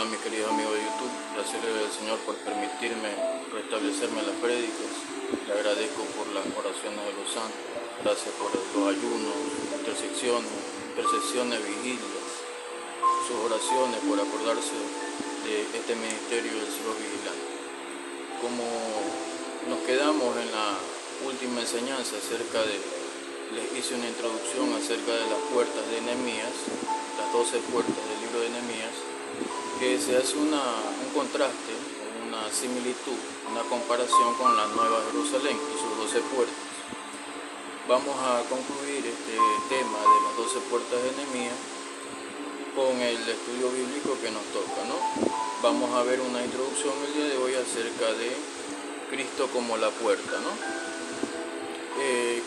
Hola mis queridos amigos de YouTube, gracias al Señor por permitirme restablecerme en las prédicas. Le agradezco por las oraciones de los santos, gracias por los ayunos, intercesiones, vigilias, sus oraciones, por acordarse de este ministerio del Cielo Vigilante. Como nos quedamos en la última enseñanza les hice una introducción acerca de las puertas de Nehemías, las 12 puertas del libro de Nehemías, que se hace un contraste, una similitud, una comparación con la Nueva Jerusalén y sus 12 puertas. Vamos a concluir este tema de las 12 puertas de Nehemías con el estudio bíblico que nos toca, ¿no? Vamos a ver una introducción el día de hoy acerca de Cristo como la puerta, ¿no?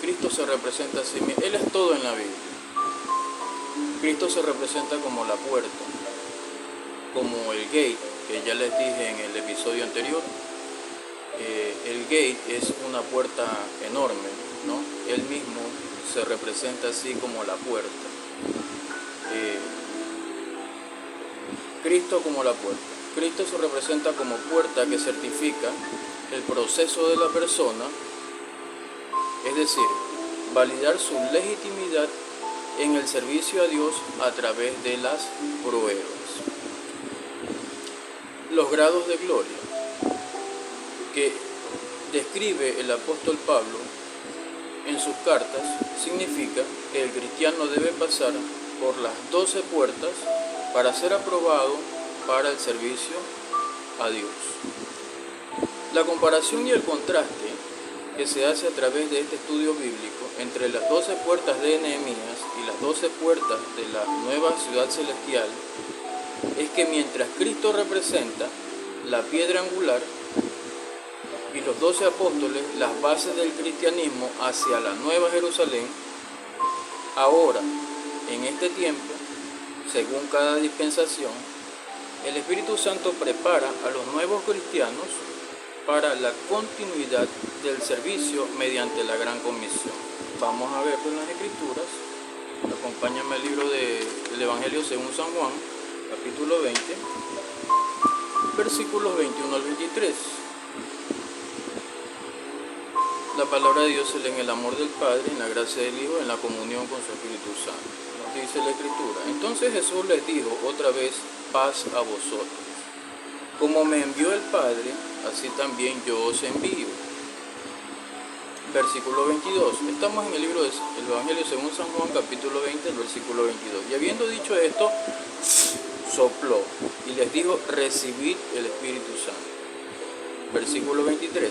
Cristo se representa a sí mismo, Él es todo en la Biblia. Cristo se representa como la puerta, como el gate, que ya les dije en el episodio anterior. El gate es una puerta enorme, ¿no? Él mismo se representa así como la puerta. Cristo como la puerta. Cristo se representa como puerta que certifica el proceso de la persona, es decir, validar su legitimidad en el servicio a Dios a través de las pruebas. Los grados de gloria que describe el apóstol Pablo en sus cartas significa que el cristiano debe pasar por las 12 puertas para ser aprobado para el servicio a Dios. La comparación y el contraste que se hace a través de este estudio bíblico entre las 12 puertas de Nehemías y las 12 puertas de la nueva ciudad celestial es que mientras Cristo representa la piedra angular y los 12 apóstoles las bases del cristianismo hacia la nueva Jerusalén, ahora, en este tiempo, según cada dispensación, el Espíritu Santo prepara a los nuevos cristianos para la continuidad del servicio mediante la Gran Comisión. Vamos a verlo en las Escrituras. Acompáñame al libro del Evangelio según San Juan, capítulo 20, versículos 21 al 23. La palabra de Dios se lee en el amor del Padre, en la gracia del Hijo, en la comunión con su Espíritu Santo. Nos dice la Escritura: entonces Jesús les dijo otra vez: paz a vosotros. Como me envió el Padre, así también yo os envío. Versículo 22. Estamos en el libro del Evangelio según San Juan, capítulo 20, el versículo 22. Y habiendo dicho esto, sopló y les dijo: recibid el Espíritu Santo. Versículo 23.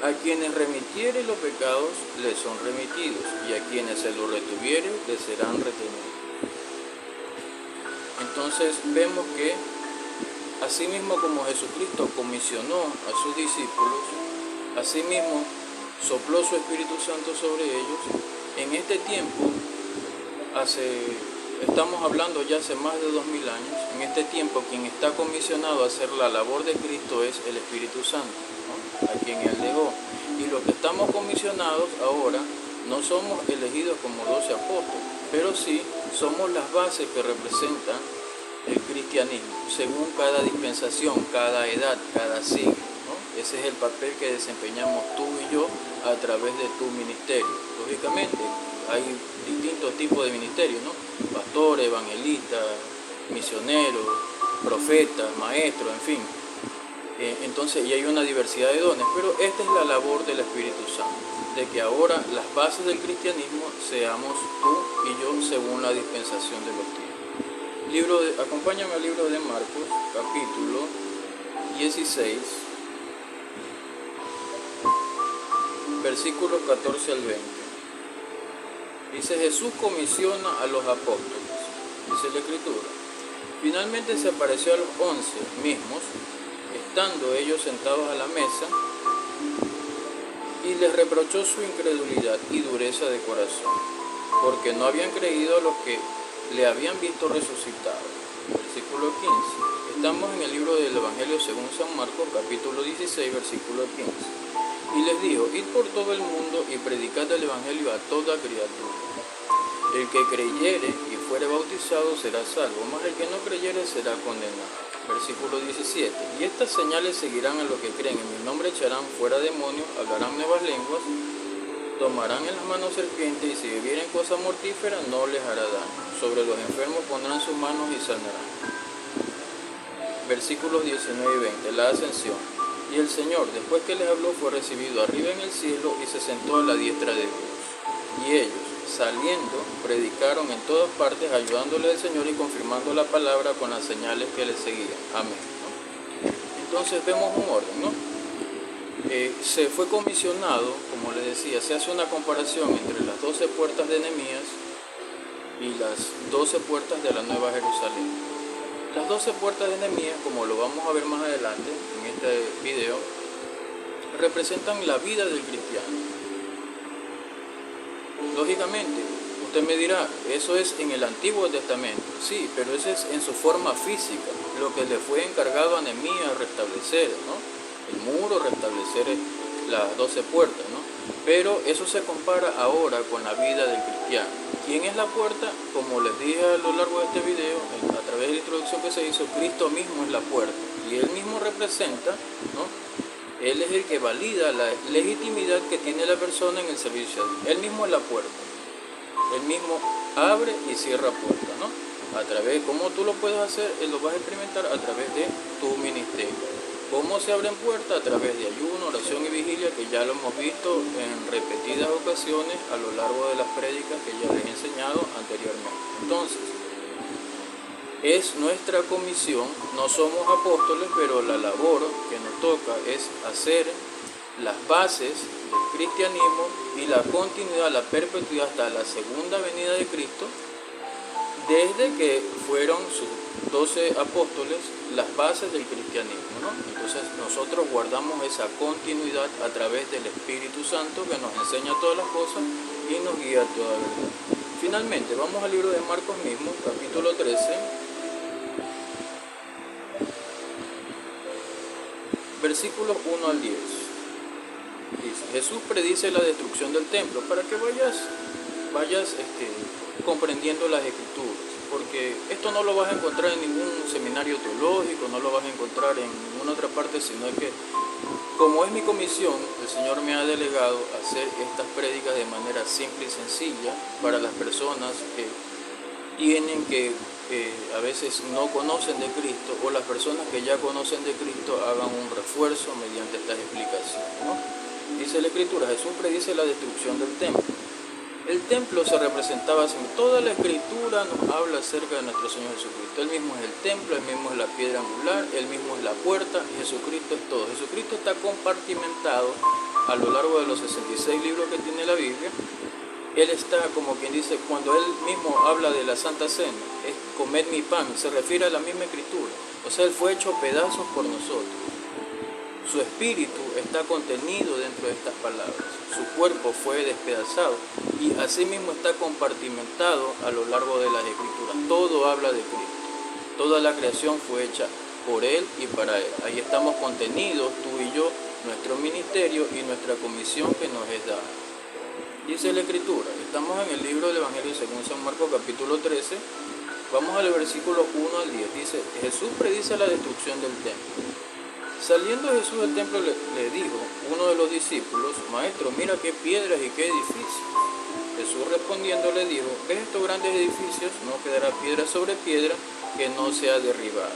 A quienes remitiere los pecados les son remitidos, y a quienes se los retuviere les serán retenidos. Entonces vemos que asimismo como Jesucristo comisionó a sus discípulos, asimismo sopló su Espíritu Santo sobre ellos. En este tiempo, estamos hablando ya hace más de 2000 años, en este tiempo quien está comisionado a hacer la labor de Cristo es el Espíritu Santo, ¿no? A quien Él dejó. Y los que estamos comisionados ahora no somos elegidos como 12 apóstoles, pero sí somos las bases que representan el cristianismo, según cada dispensación, cada edad, cada siglo, ¿no? Ese es el papel que desempeñamos tú y yo a través de tu ministerio. Lógicamente, hay distintos tipos de ministerios, ¿no? Pastores, evangelistas, misioneros, profetas, maestros, en fin. Entonces, y hay una diversidad de dones, pero esta es la labor del Espíritu Santo, de que ahora las bases del cristianismo seamos tú y yo según la dispensación de los tiempos. Acompáñame al libro de Marcos, capítulo 16, versículos 14 al 20. Dice: Jesús comisiona a los apóstoles, dice la Escritura. Finalmente se apareció a los 11 mismos, estando ellos sentados a la mesa, y les reprochó su incredulidad y dureza de corazón, porque no habían creído a los que le habían visto resucitado. Versículo 15. Estamos en el libro del Evangelio según San Marcos, capítulo 16, versículo 15. Y les dijo: id por todo el mundo y predicad el Evangelio a toda criatura. El que creyere y fuere bautizado será salvo, mas el que no creyere será condenado. Versículo 17. Y estas señales seguirán a los que creen. En mi nombre echarán fuera demonios, hablarán nuevas lenguas, tomarán en las manos serpientes, y si bebieren cosa mortífera no les hará daño. Sobre los enfermos pondrán sus manos y sanarán. Versículos 19 y 20. La ascensión. Y el Señor, después que les habló, fue recibido arriba en el cielo y se sentó a la diestra de Dios. Y ellos, saliendo, predicaron en todas partes, ayudándole al Señor y confirmando la palabra con las señales que le seguían. Amén, ¿no? Entonces vemos un orden, ¿no? Se fue comisionado, como les decía, se hace una comparación entre las 12 puertas de Nehemías y las 12 puertas de la Nueva Jerusalén. Las 12 puertas de Nehemías, como lo vamos a ver más adelante en este video, representan la vida del cristiano. Lógicamente, usted me dirá, eso es en el Antiguo Testamento. Sí, pero eso es en su forma física, lo que le fue encargado a Nehemías restablecer, ¿no? El muro, restablecer las 12 puertas, ¿no? Pero eso se compara ahora con la vida del cristiano. ¿Quién es la puerta? Como les dije a lo largo de este video, a través de la introducción que se hizo, Cristo mismo es la puerta. Y Él mismo representa, ¿no? Él es el que valida la legitimidad que tiene la persona en el servicio. Él mismo es la puerta. Él mismo abre y cierra puertas, ¿no? A través, ¿cómo tú lo puedes hacer? Él lo vas a experimentar a través de tu ministerio. ¿Cómo se abren puertas? A través de ayuno, oración y vigilia, que ya lo hemos visto en repetidas ocasiones a lo largo de las prédicas que ya les he enseñado anteriormente. Entonces, es nuestra comisión, no somos apóstoles, pero la labor que nos toca es hacer las bases del cristianismo y la continuidad, la perpetuidad hasta la segunda venida de Cristo, desde que fueron sus 12 apóstoles las bases del cristianismo, ¿no? Entonces nosotros guardamos esa continuidad a través del Espíritu Santo, que nos enseña todas las cosas y nos guía a toda verdad. Finalmente, vamos al libro de Marcos mismo, capítulo 13, versículos 1 al 10. Dice, Jesús predice la destrucción del templo, para que vayas comprendiendo las escrituras, porque esto no lo vas a encontrar en ningún seminario teológico, no lo vas a encontrar en ninguna otra parte, sino que como es mi comisión, el Señor me ha delegado hacer estas prédicas de manera simple y sencilla para las personas que tienen a veces no conocen de Cristo, o las personas que ya conocen de Cristo hagan un refuerzo mediante estas explicaciones, ¿no? Dice la Escritura, Jesús predice la destrucción del templo. El templo se representaba así. Toda la Escritura nos habla acerca de nuestro Señor Jesucristo. Él mismo es el templo, Él mismo es la piedra angular, Él mismo es la puerta, y Jesucristo es todo. Jesucristo está compartimentado a lo largo de los 66 libros que tiene la Biblia. Él está, como quien dice, cuando Él mismo habla de la Santa Cena, es comed mi pan, se refiere a la misma Escritura. O sea, Él fue hecho pedazos por nosotros. Su espíritu está contenido dentro de estas palabras. Su cuerpo fue despedazado y asimismo está compartimentado a lo largo de las Escrituras. Todo habla de Cristo. Toda la creación fue hecha por Él y para Él. Ahí estamos contenidos, tú y yo, nuestro ministerio y nuestra comisión que nos es dada. Dice la Escritura, estamos en el libro del Evangelio según San Marcos capítulo 13, vamos al versículo 1 al 10. Dice, Jesús predice la destrucción del templo. Saliendo Jesús del templo le dijo uno de los discípulos, Maestro, mira qué piedras y qué edificios. Jesús respondiendo le dijo, ¿ves estos grandes edificios? No quedará piedra sobre piedra que no sea derribada.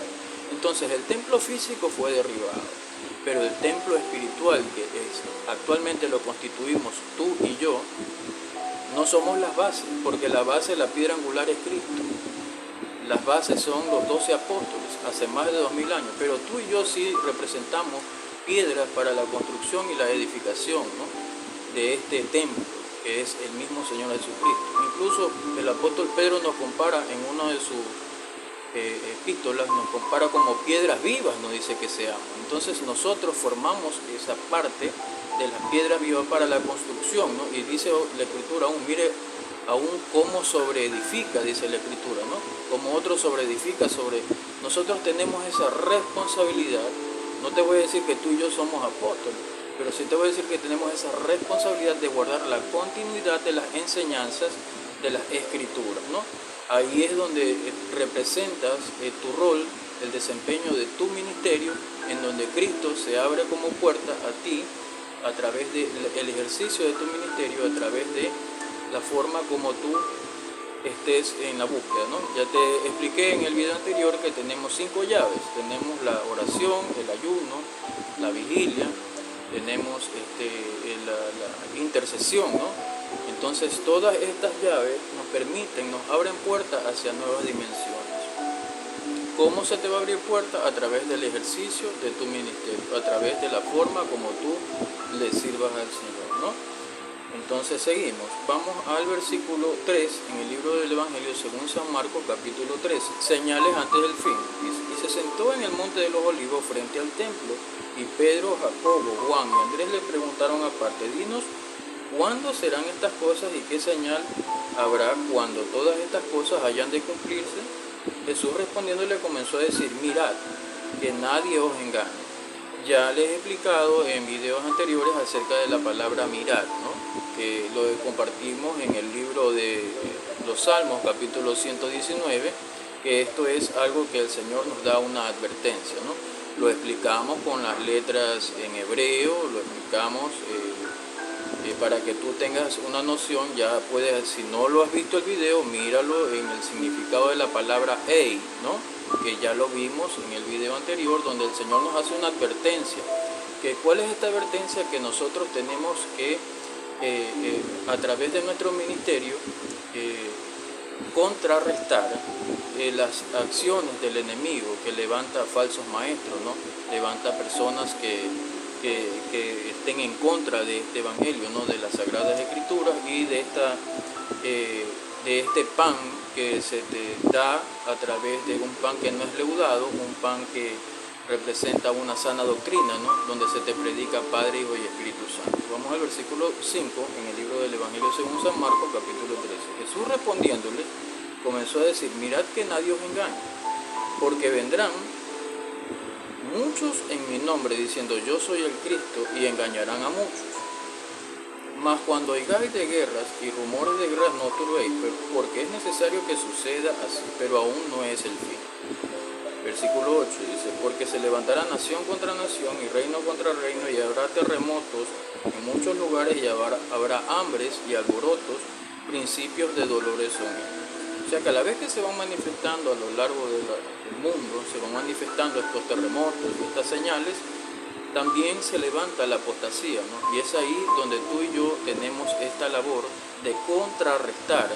Entonces el templo físico fue derribado, pero el templo espiritual, que actualmente lo constituimos tú y yo, no somos las bases, porque la base, la piedra angular es Cristo. Las bases son los 12 apóstoles, hace más de 2000 años, pero tú y yo sí representamos piedras para la construcción y la edificación, ¿no?, de este templo, que es el mismo Señor Jesucristo. Incluso el apóstol Pedro nos compara en una de sus epístolas, nos compara como piedras vivas, nos dice que seamos. Entonces nosotros formamos esa parte de las piedras vivas para la construcción, ¿no? Y dice la Escritura aún, mire, aún cómo sobreedifica, dice la Escritura, ¿no? Como otro sobreedifica sobre... Nosotros tenemos esa responsabilidad. No te voy a decir que tú y yo somos apóstoles, pero sí te voy a decir que tenemos esa responsabilidad de guardar la continuidad de las enseñanzas de las Escrituras, ¿no? Ahí es donde representas tu rol el desempeño de tu ministerio, en donde Cristo se abre como puerta a ti a través del ejercicio de tu ministerio, a través de la forma como tú estés en la búsqueda, ¿no? Ya te expliqué en el video anterior que tenemos 5 llaves. Tenemos la oración, el ayuno, la vigilia, tenemos la intercesión, ¿no? Entonces todas estas llaves nos permiten, nos abren puertas hacia nuevas dimensiones. ¿Cómo se te va a abrir puerta? A través del ejercicio de tu ministerio, a través de la forma como tú le sirvas al Señor, ¿no? Entonces seguimos, vamos al versículo 3 en el libro del Evangelio según San Marcos capítulo 13, señales antes del fin. Y se sentó en el monte de los olivos frente al templo, y Pedro, Jacobo, Juan y Andrés le preguntaron aparte: dinos, ¿cuándo serán estas cosas y qué señal habrá cuando todas estas cosas hayan de cumplirse? Jesús respondiendo le comenzó a decir: mirad, que nadie os engañe. Ya les he explicado en videos anteriores acerca de la palabra mirad, ¿no? Que lo compartimos en el libro de los Salmos, capítulo 119, que esto es algo que el Señor nos da una advertencia, ¿no? Lo explicamos con las letras en hebreo, lo explicamos para que tú tengas una noción. Ya puedes, si no lo has visto el video, míralo en el significado de la palabra ei, ¿no? Que ya lo vimos en el video anterior, donde el Señor nos hace una advertencia. ¿Cuál es esta advertencia? Que nosotros tenemos que, a través de nuestro ministerio, contrarrestar las acciones del enemigo, que levanta falsos maestros, ¿no? Levanta personas que estén en contra de este evangelio, ¿no? De las Sagradas Escrituras y de este pan que se te da a través de un pan que no es leudado, un pan que representa una sana doctrina, ¿no? Donde se te predica Padre, Hijo y Espíritu Santo. Vamos al versículo 5 en el libro del Evangelio según San Marcos, capítulo 13. Jesús respondiéndole comenzó a decir: mirad que nadie os engañe, porque vendrán muchos en mi nombre diciendo yo soy el Cristo, y engañarán a muchos. Mas cuando oigáis de guerras y rumores de guerras, no turbéis, porque es necesario que suceda así, pero aún no es el fin. Versículo 8 dice: porque se levantará nación contra nación y reino contra reino, y habrá terremotos en muchos lugares, y habrá hambres y alborotos, principios de dolores son estos. O sea que a la vez que se van manifestando a lo largo del mundo, se van manifestando estos terremotos y estas señales, también se levanta la apostasía, ¿no? Y es ahí donde tú y yo tenemos esta labor de contrarrestar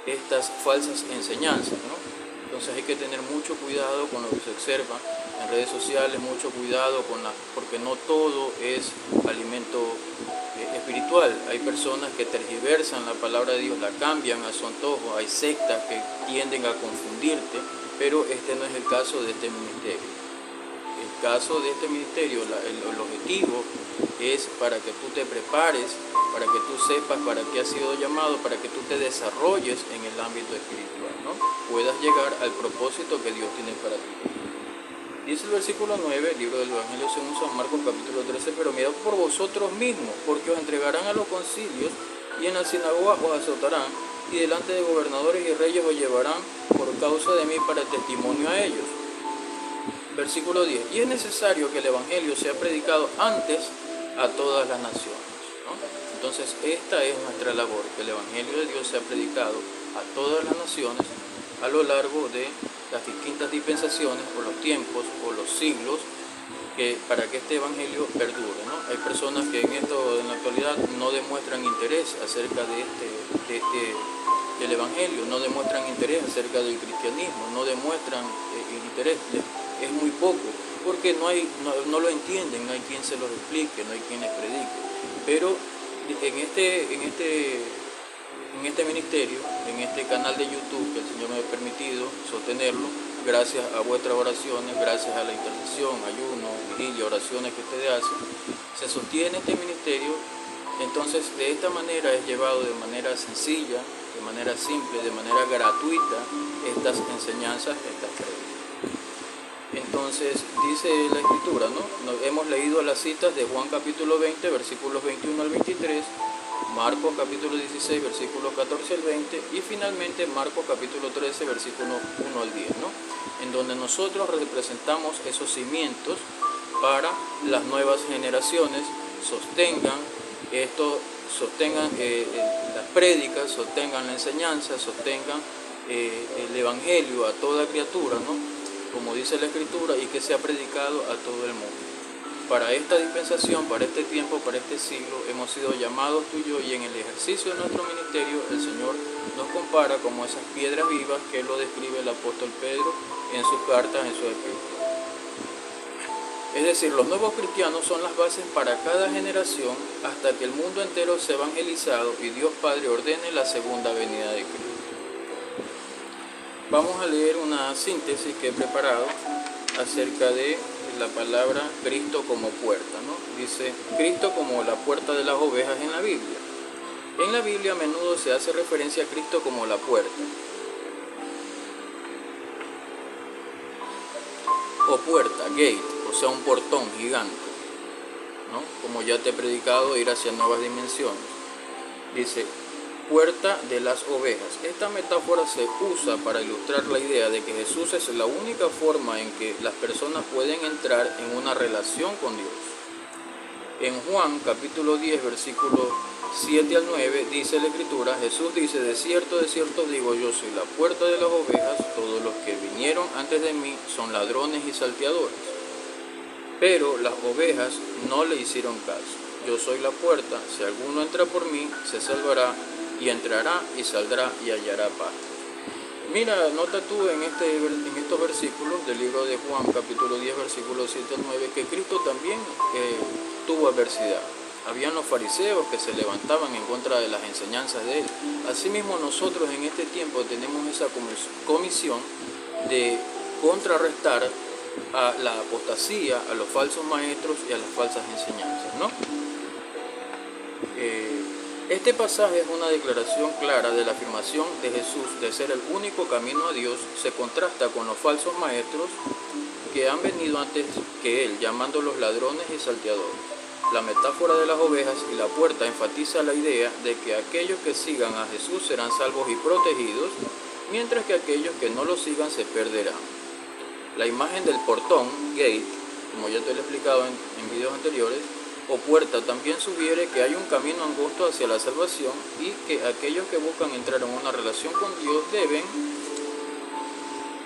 estas falsas enseñanzas, ¿no? Entonces hay que tener mucho cuidado con lo que se observa en redes sociales, mucho cuidado porque no todo es alimento espiritual. Hay personas que tergiversan la palabra de Dios, la cambian a su antojo, hay sectas que tienden a confundirte, pero este no es el caso de este ministerio. El caso de este ministerio, el objetivo es para que tú te prepares, para que tú sepas para qué has sido llamado, para que tú te desarrolles en el ámbito espiritual, ¿no? Puedas llegar al propósito que Dios tiene para ti. Dice el versículo 9, libro del Evangelio según San Marcos capítulo 13, pero mirad por vosotros mismos, porque os entregarán a los concilios, y en la sinagoga os azotarán, y delante de gobernadores y reyes os llevarán por causa de mí para testimonio a ellos. Versículo 10, y es necesario que el Evangelio sea predicado antes a todas las naciones, ¿no? Entonces esta es nuestra labor, que el Evangelio de Dios sea predicado a todas las naciones a lo largo de las distintas dispensaciones, o los tiempos, o los siglos, para que este evangelio perdure, ¿no? Hay personas que en la actualidad no demuestran interés acerca del evangelio, no demuestran interés acerca del cristianismo, no demuestran interés, es muy poco, porque no lo entienden, no hay quien se los explique, no hay quien les predique. Pero en este ministerio, en este canal de YouTube que el Señor me ha permitido sostenerlo, gracias a vuestras oraciones, gracias a la intercesión, ayuno, vigilia, oraciones que ustedes hacen, se sostiene este ministerio. Entonces de esta manera es llevado de manera sencilla, de manera simple, de manera gratuita estas enseñanzas, estas prédicas. Entonces dice la Escritura, ¿no? Hemos leído las citas de Juan capítulo 20, versículos 21 al 23, Marcos capítulo 16, versículos 14 al 20, y finalmente Marcos capítulo 13, versículos 1 al 10, ¿no? en donde nosotros representamos esos cimientos para las nuevas generaciones, sostengan las prédicas, sostengan la enseñanza, sostengan el evangelio a toda criatura, ¿no? Como dice la Escritura, y que sea predicado a todo el mundo. Para esta dispensación, para este tiempo, para este siglo, hemos sido llamados tú y yo, y en el ejercicio de nuestro ministerio el Señor nos compara como esas piedras vivas que lo describe el apóstol Pedro en sus cartas, en sus escritos. Es decir, los nuevos cristianos son las bases para cada generación hasta que el mundo entero sea evangelizado y Dios Padre ordene la segunda venida de Cristo. Vamos a leer una síntesis que he preparado acerca de la palabra Cristo como puerta, ¿no? Dice, Cristo como la puerta de las ovejas en la Biblia. En la Biblia a menudo se hace referencia a Cristo como la puerta, o puerta, gate, o sea, un portón gigante, ¿no? Como ya te he predicado, ir hacia nuevas dimensiones. Dice, puerta de las ovejas. Esta metáfora se usa para ilustrar la idea de que Jesús es la única forma en que las personas pueden entrar en una relación con Dios. En Juan capítulo 10, versículos 7 al 9, dice la Escritura, Jesús dice, de cierto digo, yo soy la puerta de las ovejas, todos los que vinieron antes de mí son ladrones y salteadores, pero las ovejas no le hicieron caso. Yo soy la puerta, si alguno entra por mí, se salvará, y entrará y saldrá y hallará paz. Mira, nota tú en estos versículos del libro de Juan, capítulo 10, versículos 7 al 9, que Cristo también tuvo adversidad. Habían los fariseos que se levantaban en contra de las enseñanzas de él. Asimismo, nosotros en este tiempo tenemos esa comisión de contrarrestar a la apostasía, a los falsos maestros y a las falsas enseñanzas, ¿no? Este pasaje es una declaración clara de la afirmación de Jesús de ser el único camino a Dios. Se contrasta con los falsos maestros que han venido antes que él, llamándolos ladrones y salteadores. La metáfora de las ovejas y la puerta enfatiza la idea de que aquellos que sigan a Jesús serán salvos y protegidos, mientras que aquellos que no lo sigan se perderán. La imagen del portón, gate, como ya te lo he explicado en videos anteriores, o puerta, también sugiere que hay un camino angosto hacia la salvación y que aquellos que buscan entrar en una relación con Dios deben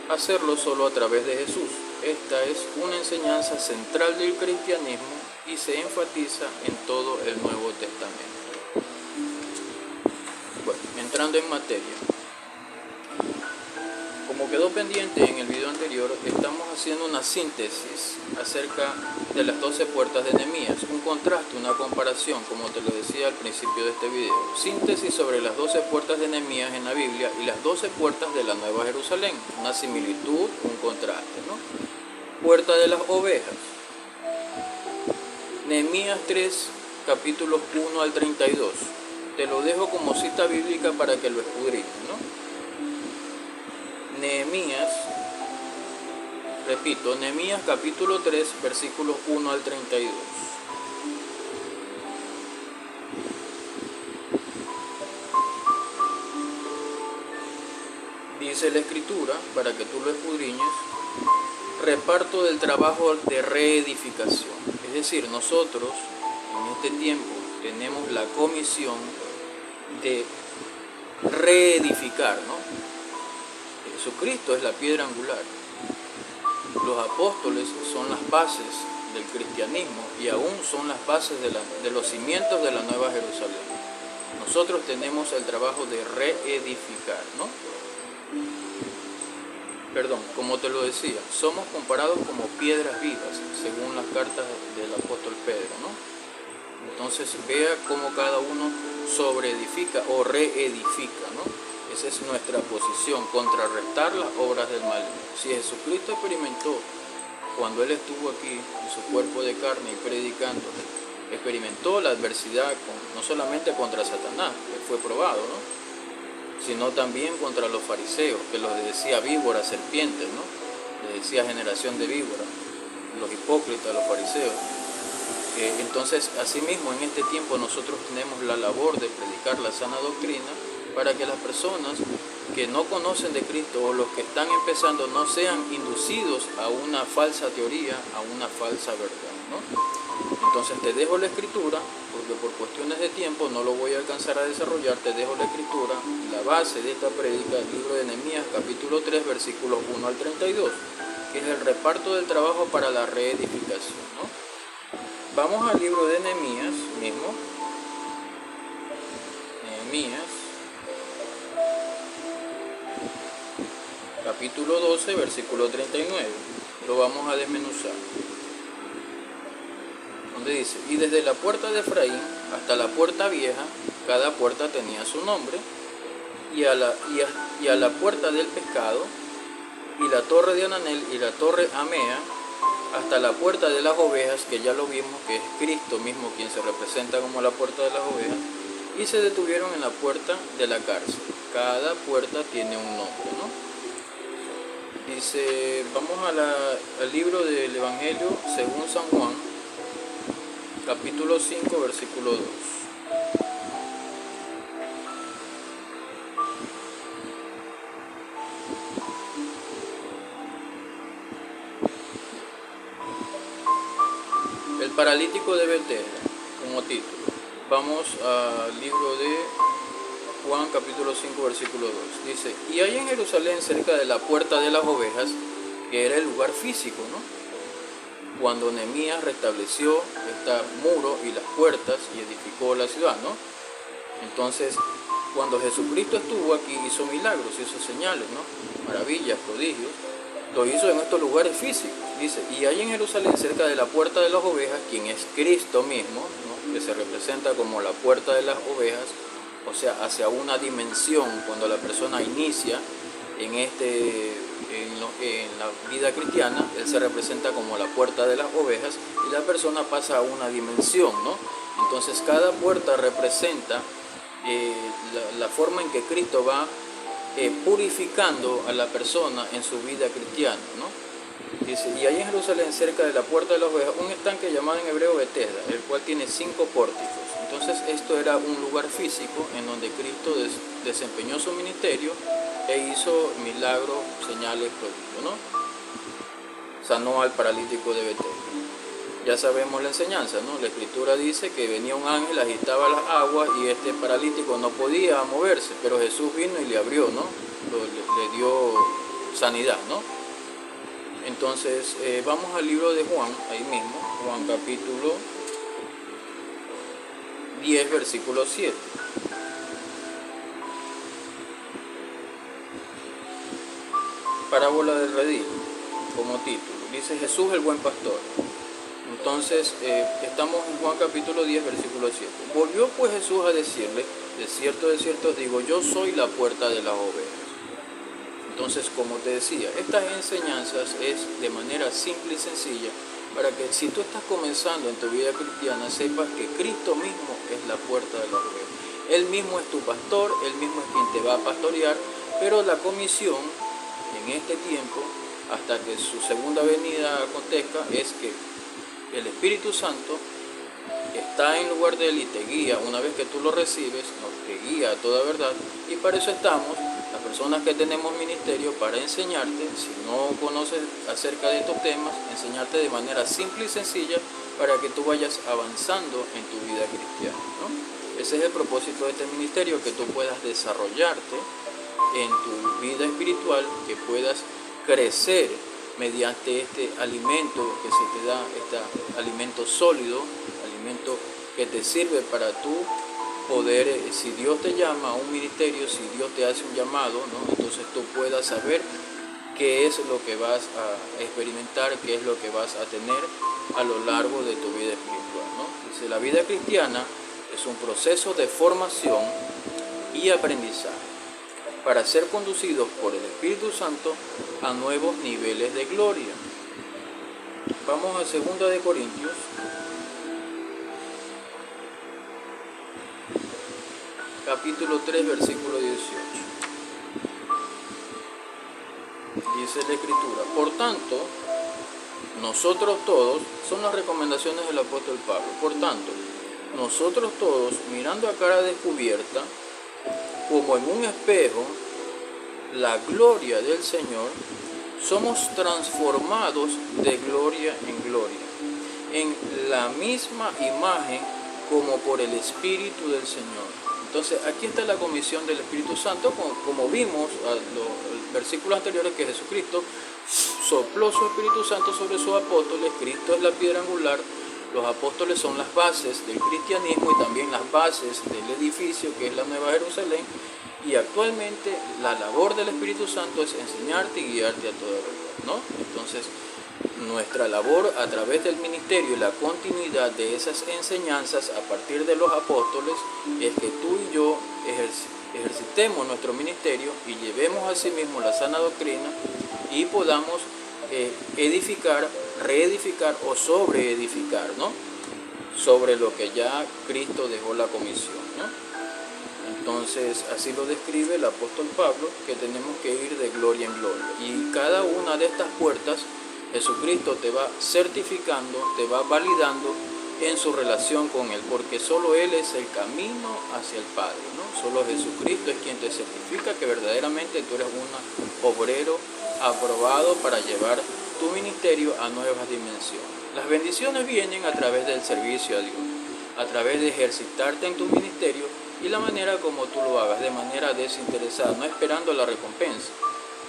hacerlo solo a través de Jesús. Esta es una enseñanza central del cristianismo y se enfatiza en todo el Nuevo Testamento. Bueno, entrando en materia. Como quedó pendiente en el video anterior, estamos haciendo una síntesis acerca de las 12 puertas de Nehemías, un contraste, una comparación, como te lo decía al principio de este video. Síntesis sobre las 12 puertas de Nehemías en la Biblia y las 12 puertas de la Nueva Jerusalén, una similitud, un contraste, ¿no? Puerta de las ovejas. Nehemías 3, capítulos 1 al 32. Te lo dejo como cita bíblica para que lo escudriñes, ¿no? Nehemías, repito, Nehemías capítulo 3, versículos 1 al 32. Dice la Escritura, para que tú lo escudriñes, reparto del trabajo de reedificación. Es decir, nosotros en este tiempo tenemos la comisión de reedificar, ¿no? Jesucristo es la piedra angular. Los apóstoles son las bases del cristianismo y aún son las bases de los cimientos de la Nueva Jerusalén. Nosotros tenemos el trabajo de reedificar, ¿no? Perdón, como te lo decía, somos comparados como piedras vivas, según las cartas del apóstol Pedro, ¿no? Entonces vea cómo cada uno sobreedifica o reedifica, ¿no? Esa es nuestra posición, contrarrestar las obras del maligno. Si Jesucristo experimentó, cuando Él estuvo aquí en su cuerpo de carne y predicando, experimentó la adversidad no solamente contra Satanás, que fue probado, ¿no? Sino también contra los fariseos, que los decía víboras, serpientes, ¿no? Les decía generación de víboras, los hipócritas, los fariseos. Entonces, asimismo, en este tiempo nosotros tenemos la labor de predicar la sana doctrina para que las personas que no conocen de Cristo o los que están empezando no sean inducidos a una falsa teoría, a una falsa verdad, ¿no? Entonces te dejo la escritura, porque por cuestiones de tiempo no lo voy a alcanzar a desarrollar. Te dejo la escritura, la base de esta prédica, el libro de Nehemías, capítulo 3, versículos 1 al 32, que es el reparto del trabajo para la reedificación, ¿no? Vamos al libro de Nehemías mismo. Nehemías, capítulo 12, versículo 39. Lo vamos a desmenuzar. Donde dice: y desde la puerta de Efraín hasta la puerta vieja, cada puerta tenía su nombre, y a la puerta del pescado, y la torre de Ananel, y la torre Amea, hasta la puerta de las ovejas, que ya lo vimos que es Cristo mismo quien se representa como la puerta de las ovejas, y se detuvieron en la puerta de la cárcel. Cada puerta tiene un nombre, ¿no? Dice, vamos al libro del Evangelio según San Juan, capítulo 5, versículo 2. El paralítico de Betesda, como título. Vamos al libro de Juan, capítulo 5, versículo 2. Dice, y hay en Jerusalén, cerca de la puerta de las ovejas, que era el lugar físico, ¿no? Cuando Nehemías restableció este muro y las puertas y edificó la ciudad, ¿no? Entonces, cuando Jesucristo estuvo aquí, hizo milagros, hizo señales, ¿no? Maravillas, prodigios. Lo hizo en estos lugares físicos. Dice, y hay en Jerusalén, cerca de la puerta de las ovejas, quien es Cristo mismo, ¿no? Que se representa como la puerta de las ovejas, o sea, hacia una dimensión. Cuando la persona inicia en la vida cristiana, él se representa como la puerta de las ovejas, y la persona pasa a una dimensión, ¿no? Entonces cada puerta representa la forma en que Cristo va purificando a la persona en su vida cristiana, ¿no? Dice, y hay en Jerusalén, cerca de la puerta de las ovejas, un estanque llamado en hebreo Betesda, el cual tiene 5 pórticos. Entonces esto era un lugar físico en donde Cristo desempeñó su ministerio e hizo milagros, señales, prodigios, ¿no? Sanó al paralítico de Betesda. Ya sabemos la enseñanza, ¿no? La escritura dice que venía un ángel, agitaba las aguas y este paralítico no podía moverse, pero Jesús vino y le abrió, ¿no? Le dio sanidad, ¿no? Entonces, vamos al libro de Juan, ahí mismo, Juan capítulo 10, versículo 7. Parábola del redil, como título. Dice Jesús el buen pastor. Entonces, estamos en Juan capítulo 10, versículo 7. Volvió pues Jesús a decirle, de cierto os digo, yo soy la puerta de las ovejas. Entonces, como te decía, estas enseñanzas es de manera simple y sencilla para que si tú estás comenzando en tu vida cristiana, sepas que Cristo mismo es la puerta de las ovejas. Él mismo es tu pastor, Él mismo es quien te va a pastorear, pero la comisión en este tiempo, hasta que su segunda venida acontezca, es que el Espíritu Santo está en lugar de Él y te guía. Una vez que tú lo recibes, te guía a toda verdad, y para eso estamos las personas que tenemos ministerio, para enseñarte, si no conoces acerca de estos temas, enseñarte de manera simple y sencilla para que tú vayas avanzando en tu vida cristiana, ¿no? Ese es el propósito de este ministerio, que tú puedas desarrollarte en tu vida espiritual, que puedas crecer mediante este alimento que se te da, este alimento sólido, alimento que te sirve para tú poder, si Dios te llama a un ministerio, si Dios te hace un llamado, ¿no? Entonces tú puedas saber qué es lo que vas a experimentar, qué es lo que vas a tener a lo largo de tu vida espiritual, ¿no? Dice, la vida cristiana es un proceso de formación y aprendizaje para ser conducidos por el Espíritu Santo a nuevos niveles de gloria. Vamos a 2 de Corintios, capítulo 3, versículo 18. Dice la Escritura, por tanto, nosotros todos, son las recomendaciones del apóstol Pablo, por tanto, nosotros todos, mirando a cara descubierta, como en un espejo, la gloria del Señor, somos transformados de gloria en gloria, en la misma imagen como por el Espíritu del Señor. Entonces aquí está la comisión del Espíritu Santo, como vimos en los versículos anteriores, que Jesucristo sopló su Espíritu Santo sobre sus apóstoles. Cristo es la piedra angular, los apóstoles son las bases del cristianismo y también las bases del edificio que es la Nueva Jerusalén, y actualmente la labor del Espíritu Santo es enseñarte y guiarte a toda verdad, ¿no? Entonces nuestra labor a través del ministerio y la continuidad de esas enseñanzas a partir de los apóstoles es que tú y yo ejercitemos nuestro ministerio y llevemos a sí mismo la sana doctrina y podamos edificar, reedificar o sobreedificar, ¿no? Sobre lo que ya Cristo dejó la comisión, ¿no? Entonces así lo describe el apóstol Pablo, que tenemos que ir de gloria en gloria, y cada una de estas puertas Jesucristo te va certificando, te va validando en su relación con Él, porque solo Él es el camino hacia el Padre, ¿no? Solo Jesucristo es quien te certifica que verdaderamente tú eres un obrero aprobado para llevar tu ministerio a nuevas dimensiones. Las bendiciones vienen a través del servicio a Dios, a través de ejercitarte en tu ministerio y la manera como tú lo hagas, de manera desinteresada, no esperando la recompensa,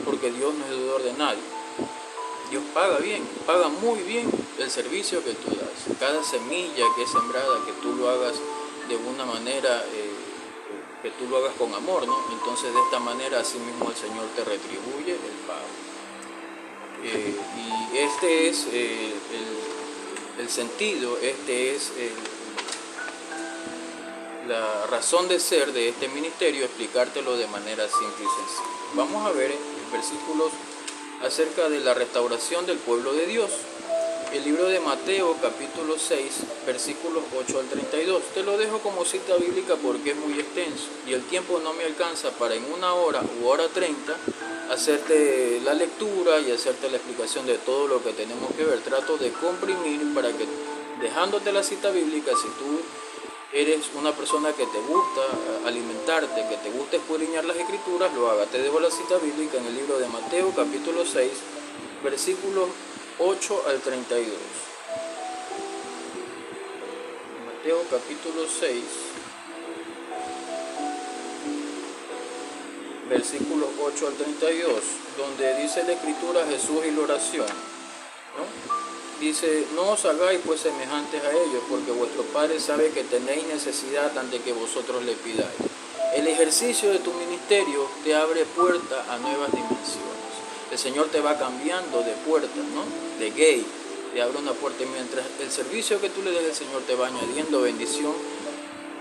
porque Dios no es deudor de nadie. Dios paga bien, paga muy bien el servicio que tú das. Cada semilla que es sembrada, que tú lo hagas de una manera, que tú lo hagas con amor, ¿no? Entonces de esta manera así mismo el Señor te retribuye el pago. Y este es el sentido, este es la razón de ser de este ministerio, explicártelo de manera simple y sencilla. Vamos a ver versículos acerca de la restauración del pueblo de Dios. El libro de Mateo, capítulo 6, versículos 8 al 32. Te lo dejo como cita bíblica porque es muy extenso y el tiempo no me alcanza para en 1 hora u hora 30 hacerte la lectura y hacerte la explicación de todo lo que tenemos que ver. Trato de comprimir para que, dejándote la cita bíblica, si tú eres una persona que te gusta alimentarte, que te gusta escudriñar las escrituras, lo haga. Te dejo la cita bíblica en el libro de Mateo, capítulo 6, versículos 8 al 32. Mateo, capítulo 6, versículos 8 al 32, donde dice la escritura Jesús y la oración, ¿no? Dice, no os hagáis pues semejantes a ellos, porque vuestro Padre sabe que tenéis necesidad antes que vosotros le pidáis. El ejercicio de tu ministerio te abre puerta a nuevas dimensiones. El Señor te va cambiando de puerta, ¿no? De gate, te abre una puerta, y mientras el servicio que tú le des al Señor te va añadiendo bendición,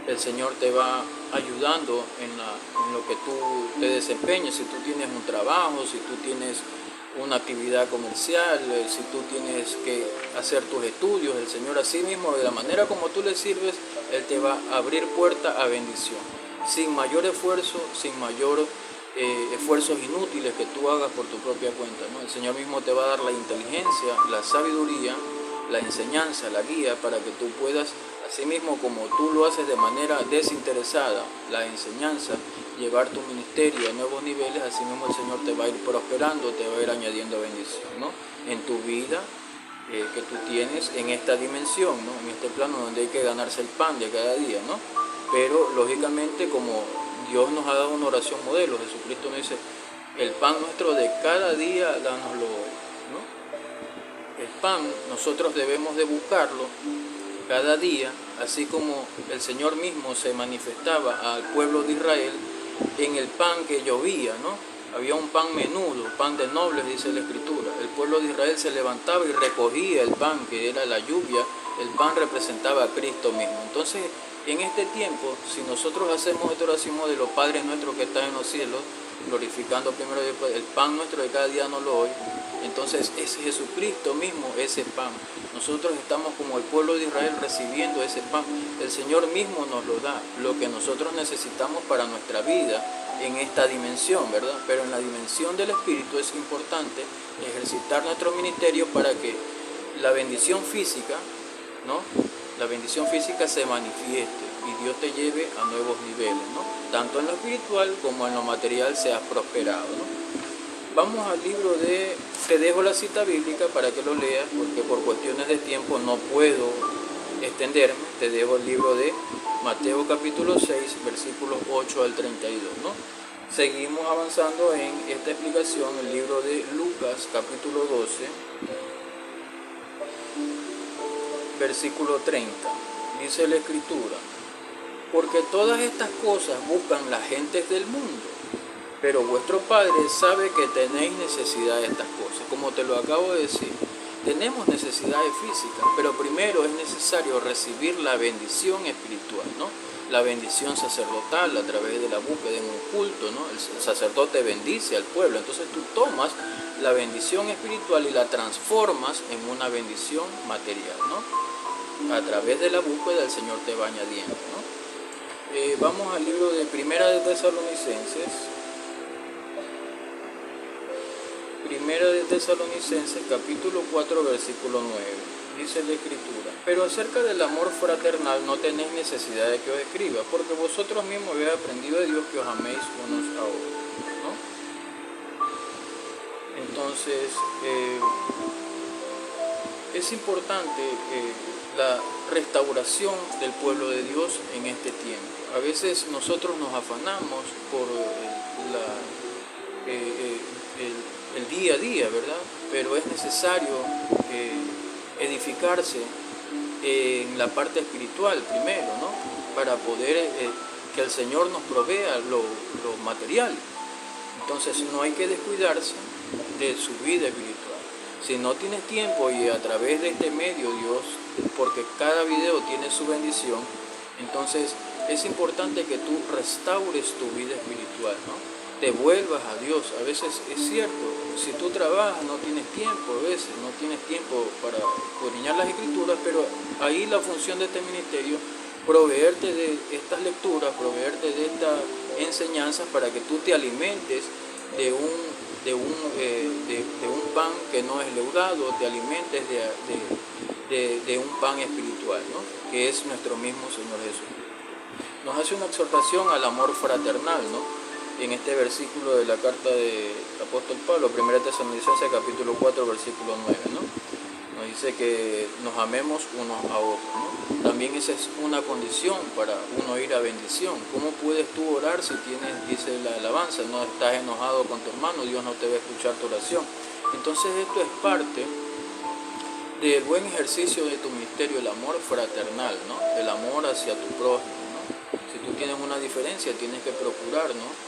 el Señor te va ayudando en lo que tú te desempeñes. Si tú tienes un trabajo, si tú tienes una actividad comercial, si tú tienes que hacer tus estudios, el Señor así mismo, de la manera como tú le sirves, Él te va a abrir puerta a bendición, sin mayor esfuerzo, sin mayor esfuerzos inútiles que tú hagas por tu propia cuenta, ¿no? El Señor mismo te va a dar la inteligencia, la sabiduría, la enseñanza, la guía, para que tú puedas, así mismo como tú lo haces de manera desinteresada, la enseñanza, llevar tu ministerio a nuevos niveles. Así mismo el Señor te va a ir prosperando, te va a ir añadiendo bendición, ¿no? En tu vida que tú tienes en esta dimensión, ¿no? En este plano donde hay que ganarse el pan de cada día, ¿no? Pero lógicamente, como Dios nos ha dado una oración modelo, Jesucristo nos dice, el pan nuestro de cada día, dánoslo hoy, ¿no? El pan nosotros debemos de buscarlo cada día, así como el Señor mismo se manifestaba al pueblo de Israel en el pan que llovía, ¿no? Había un pan menudo, pan de nobles, dice la Escritura. El pueblo de Israel se levantaba y recogía el pan, que era la lluvia. El pan representaba a Cristo mismo. Entonces, en este tiempo, si nosotros hacemos esta oración de los Padres nuestros que están en los cielos, glorificando primero el pan nuestro de cada día nos lo hoy, entonces es Jesucristo mismo ese pan. Nosotros estamos como el pueblo de Israel recibiendo ese pan. El Señor mismo nos lo da, lo que nosotros necesitamos para nuestra vida en esta dimensión, ¿verdad? Pero en la dimensión del Espíritu es importante ejercitar nuestro ministerio para que la bendición física, ¿no? la bendición física se manifieste y Dios te lleve a nuevos niveles, ¿no? Tanto en lo espiritual como en lo material seas prosperado, ¿no? Vamos al libro de, te dejo la cita bíblica para que lo leas, porque por cuestiones de tiempo no puedo extenderme. Te dejo el libro de Mateo capítulo 6, versículos 8 al 32, ¿no? Seguimos avanzando en esta explicación, el libro de Lucas capítulo 12, versículo 30. Dice la Escritura: porque todas estas cosas buscan las gentes del mundo, pero vuestro Padre sabe que tenéis necesidad de estas cosas. Como te lo acabo de decir, tenemos necesidades físicas, pero primero es necesario recibir la bendición espiritual, ¿no? La bendición sacerdotal a través de la búsqueda en un culto, ¿no? El sacerdote bendice al pueblo, entonces tú tomas la bendición espiritual y la transformas en una bendición material, ¿no? A través de la búsqueda el Señor te va añadiendo, ¿no? Vamos al libro de Primera de Tesalonicenses. Primera de Tesalonicenses, capítulo 4, versículo 9. Dice la Escritura: pero acerca del amor fraternal no tenéis necesidad de que os escriba, porque vosotros mismos habéis aprendido de Dios que os améis unos a otros, ¿no? Entonces, es importante la restauración del pueblo de Dios en este tiempo. A veces nosotros nos afanamos por el día a día, ¿verdad? Pero es necesario edificarse en la parte espiritual primero, ¿no? Para poder que el Señor nos provea lo material. Entonces no hay que descuidarse de su vida espiritual. Si no tienes tiempo y a través de este medio Dios, porque cada video tiene su bendición, entonces es importante que tú restaures tu vida espiritual, ¿no? Te vuelvas a Dios. A veces es cierto, si tú trabajas no tienes tiempo, a veces no tienes tiempo para escudriñar las escrituras, pero ahí la función de este ministerio, proveerte de estas lecturas, proveerte de estas enseñanzas para que tú te alimentes de un pan que no es leudado, te alimentes de un pan espiritual, ¿no? Que es nuestro mismo Señor Jesús. Nos hace una exhortación al amor fraternal, ¿no? En este versículo de la carta del apóstol Pablo, 1 Tesalonicenses capítulo 4, versículo 9, ¿no? Nos dice que nos amemos unos a otros, ¿no? También esa es una condición para uno ir a bendición. ¿Cómo puedes tú orar si tienes, dice la alabanza, no estás enojado con tu hermano, Dios no te va a escuchar tu oración? Entonces esto es parte del buen ejercicio de tu ministerio, el amor fraternal, ¿no? El amor hacia tu prójimo, ¿no? Si tú tienes una diferencia, tienes que procurar, ¿no?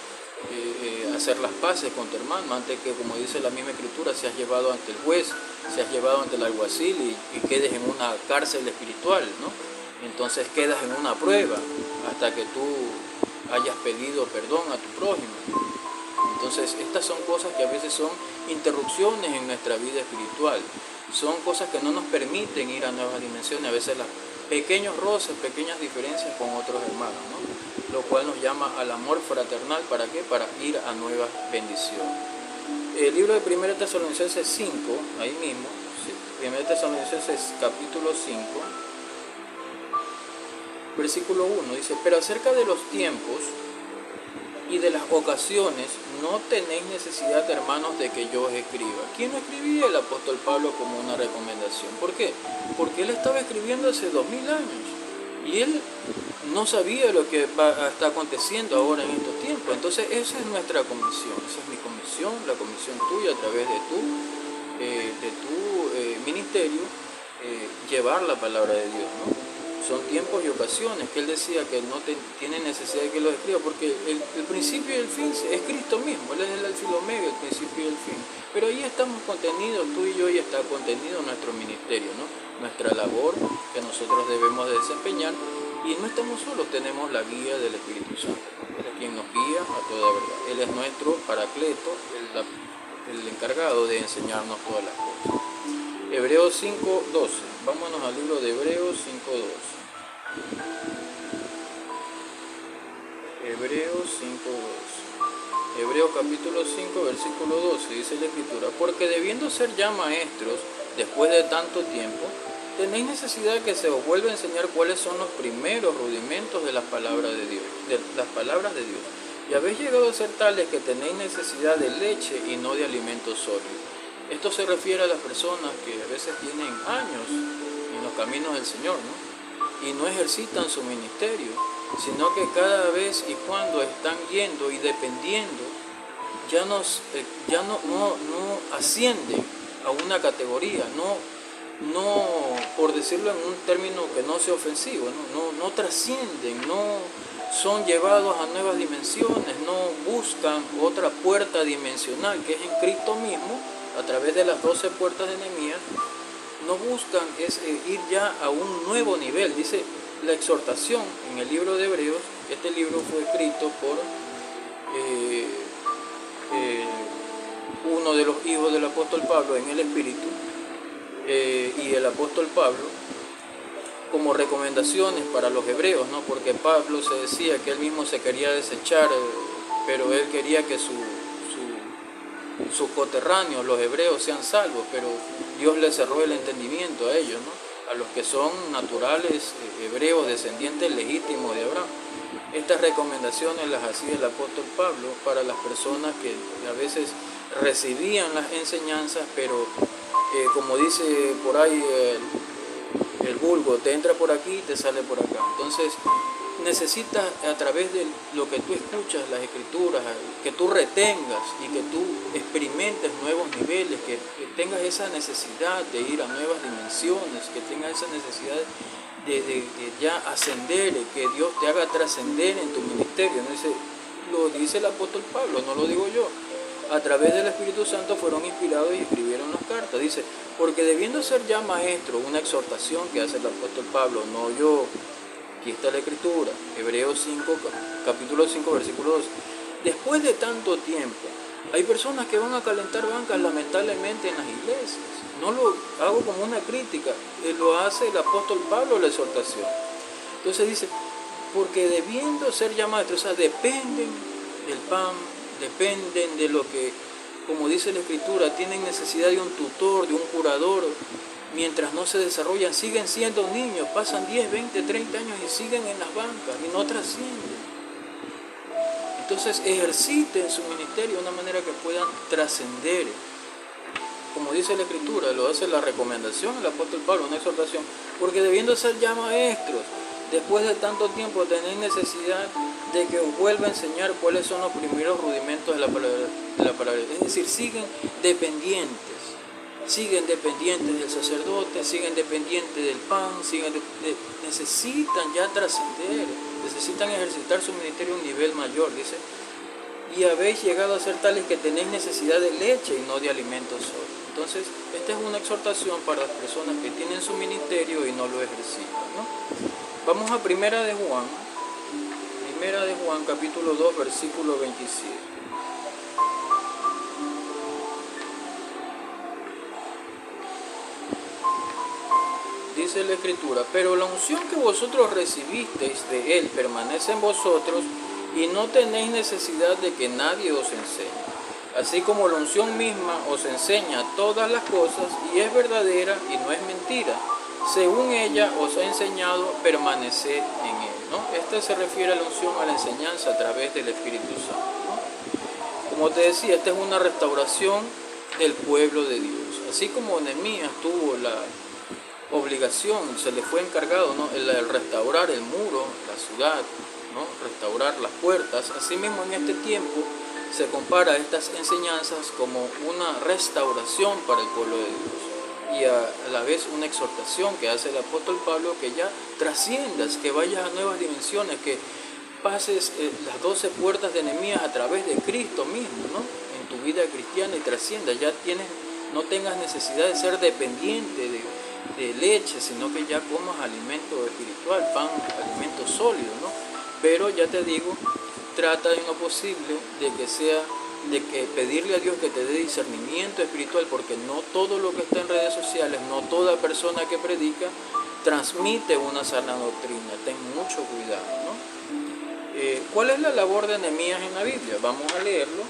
Hacer las paces con tu hermano antes que, como dice la misma Escritura, seas llevado ante el juez, seas llevado ante el alguacil y quedes en una cárcel espiritual, ¿no? Entonces quedas en una prueba hasta que tú hayas pedido perdón a tu prójimo. Entonces estas son cosas que a veces son interrupciones en nuestra vida espiritual, son cosas que no nos permiten ir a nuevas dimensiones, a veces los pequeños roces, pequeñas diferencias con otros hermanos, ¿no? Lo cual nos llama al amor fraternal. ¿Para qué? Para ir a nuevas bendiciones. El libro de 1 Tesalonicenses 5, ahí mismo, 1 Tesalonicenses capítulo 5, versículo 1, dice: pero acerca de los tiempos y de las ocasiones no tenéis necesidad, hermanos, de que yo os escriba. ¿Quién no escribía? El apóstol Pablo, como una recomendación. ¿Por qué? Porque él estaba escribiendo hace 2000 años y él no sabía lo que está aconteciendo ahora en estos tiempos. Entonces esa es nuestra comisión, esa es mi comisión, la comisión tuya a través de tu ministerio, llevar la palabra de Dios, ¿no? Son tiempos y ocasiones que él decía que no tiene necesidad de que lo escriba, porque el principio y el fin es Cristo mismo. Él es el alfa y el omega, el principio y el fin. Pero ahí estamos contenidos, tú y yo, y está contenido nuestro ministerio, ¿no? Nuestra labor que nosotros debemos de desempeñar. Y no estamos solos, tenemos la guía del Espíritu Santo. Él es quien nos guía a toda verdad. Él es nuestro paracleto, el encargado de enseñarnos todas las cosas. Hebreos 5:12. Vámonos al libro de Hebreos 5:12. Hebreos 5:12. Hebreos capítulo 5, versículo 12, dice la Escritura: porque debiendo ser ya maestros, después de tanto tiempo, tenéis necesidad que se os vuelva a enseñar cuáles son los primeros rudimentos de las palabras de Dios, y habéis llegado a ser tales que tenéis necesidad de leche y no de alimento sólido. Esto se refiere a las personas que a veces tienen años en los caminos del Señor, ¿no? Y no ejercitan su ministerio, sino que cada vez y cuando están yendo y dependiendo, ya no ascienden a una categoría, no, por decirlo en un término que no sea ofensivo, no trascienden, no son llevados a nuevas dimensiones, no buscan otra puerta dimensional que es en Cristo mismo, a través de las 12 puertas de Nehemías. No buscan ir ya a un nuevo nivel. Dice la exhortación en el libro de Hebreos. Este libro fue escrito por uno de los hijos del apóstol Pablo en el Espíritu, y el apóstol Pablo, como recomendaciones para los hebreos, ¿no? Porque Pablo se decía que él mismo se quería desechar, pero él quería que sus coterráneos, los hebreos, sean salvos, pero Dios les cerró el entendimiento a ellos, ¿no? A los que son naturales hebreos, descendientes legítimos de Abraham. Estas recomendaciones las hacía el apóstol Pablo para las personas que a veces recibían las enseñanzas, pero como dice por ahí el vulgo, te entra por aquí y te sale por acá. Entonces necesitas, a través de lo que tú escuchas, las escrituras, que tú retengas y que tú experimentes nuevos niveles, que tengas esa necesidad de ir a nuevas dimensiones, que tengas esa necesidad de ya ascender, que Dios te haga trascender en tu ministerio. Lo dice el apóstol Pablo, no lo digo yo. A través del Espíritu Santo fueron inspirados y escribieron las cartas. Dice, porque debiendo ser ya maestro, una exhortación que hace el apóstol Pablo, no yo. Aquí está la escritura, Hebreos 5, capítulo 5, versículo 2. Después de tanto tiempo, hay personas que van a calentar bancas lamentablemente en las iglesias. No lo hago como una crítica, lo hace el apóstol Pablo la exhortación. Entonces dice, porque debiendo ser ya maestros, o sea, dependen del pan, dependen de lo que, como dice la escritura, tienen necesidad de un tutor, de un curador. Mientras no se desarrollan, siguen siendo niños, pasan 10, 20, 30 años y siguen en las bancas y no trascienden. Entonces ejerciten su ministerio de una manera que puedan trascender. Como dice la escritura, lo hace la recomendación el apóstol Pablo, una exhortación, porque debiendo ser ya maestros, después de tanto tiempo tenéis necesidad de que os vuelva a enseñar cuáles son los primeros rudimentos de la palabra. Es decir, siguen dependientes del sacerdote, siguen dependientes del pan, necesitan ya trascender, necesitan ejercitar su ministerio a un nivel mayor, dice, y habéis llegado a ser tales que tenéis necesidad de leche y no de alimentos sólidos. Entonces, esta es una exhortación para las personas que tienen su ministerio y no lo ejercitan, ¿no? Vamos a Primera de Juan, capítulo 2, versículo 27. Dice la escritura, pero la unción que vosotros recibisteis de él permanece en vosotros y no tenéis necesidad de que nadie os enseñe. Así como la unción misma os enseña todas las cosas y es verdadera y no es mentira, según ella os ha enseñado, permaneced en él, ¿no? Esta se refiere a la unción, a la enseñanza a través del Espíritu Santo, ¿no? Como te decía, esta es una restauración del pueblo de Dios. Así como Nehemías tuvo la obligación, se le fue encargado, ¿no?, el restaurar el muro, la ciudad, ¿no?, restaurar las puertas. Asimismo, en este tiempo se compara estas enseñanzas como una restauración para el pueblo de Dios y a la vez una exhortación que hace el apóstol Pablo, que ya trasciendas, que vayas a nuevas dimensiones, que pases las 12 puertas de Nehemías a través de Cristo mismo, ¿no?, en tu vida cristiana, y trasciendas, ya no tengas necesidad de ser dependiente de leche, sino que ya comas alimento espiritual, pan, alimento sólido, ¿no? Pero ya te digo, trata en lo posible de que pedirle a Dios que te dé discernimiento espiritual, porque no todo lo que está en redes sociales, no toda persona que predica transmite una sana doctrina. Ten mucho cuidado, ¿no? ¿Cuál es la labor de Nehemías en la Biblia? Vamos a leerlo.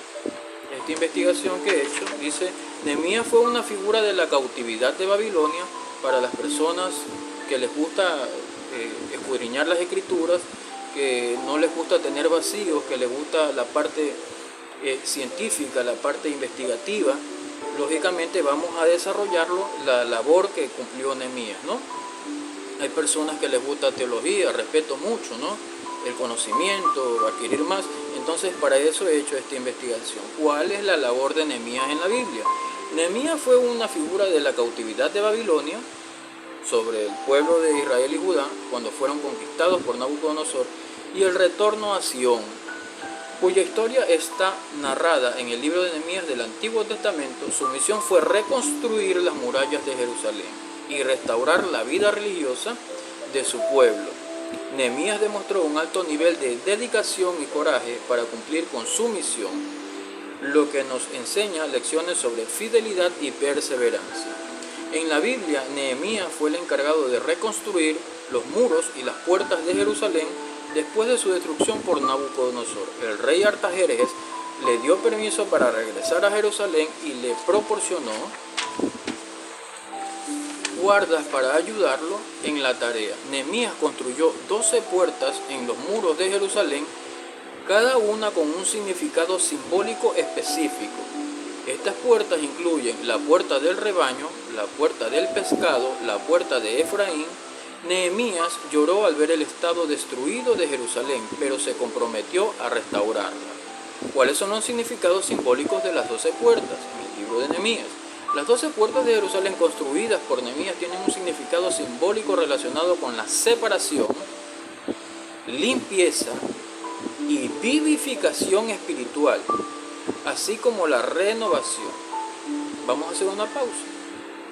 Esta investigación que he hecho dice: Nehemías fue una figura de la cautividad de Babilonia para las personas que les gusta escudriñar las escrituras, que no les gusta tener vacíos, que les gusta la parte científica, la parte investigativa. Lógicamente vamos a desarrollarlo, la labor que cumplió Nehemías, ¿no? Hay personas que les gusta teología, respeto mucho, ¿no? El conocimiento, adquirir más. Entonces para eso he hecho esta investigación. ¿Cuál es la labor de Nehemías en la Biblia? Nehemías fue una figura de la cautividad de Babilonia sobre el pueblo de Israel y Judá cuando fueron conquistados por Nabucodonosor, y el retorno a Sión, cuya historia está narrada en el libro de Nehemías del Antiguo Testamento. Su misión fue reconstruir las murallas de Jerusalén y restaurar la vida religiosa de su pueblo. Nehemías demostró un alto nivel de dedicación y coraje para cumplir con su misión, lo que nos enseña lecciones sobre fidelidad y perseverancia. En la Biblia, Nehemías fue el encargado de reconstruir los muros y las puertas de Jerusalén después de su destrucción por Nabucodonosor. El rey Artajerjes le dio permiso para regresar a Jerusalén y le proporcionó guardas para ayudarlo en la tarea. Nehemías construyó 12 puertas en los muros de Jerusalén, cada una con un significado simbólico específico. Estas puertas incluyen la puerta del rebaño, la puerta del pescado, la puerta de Efraín. Nehemías lloró al ver el estado destruido de Jerusalén, pero se comprometió a restaurarla. ¿Cuáles son los significados simbólicos de las 12 puertas? En el libro de Nehemías. Las 12 puertas de Jerusalén construidas por Nehemías tienen un significado simbólico relacionado con la separación, limpieza y vivificación espiritual, así como la renovación. Vamos a hacer una pausa.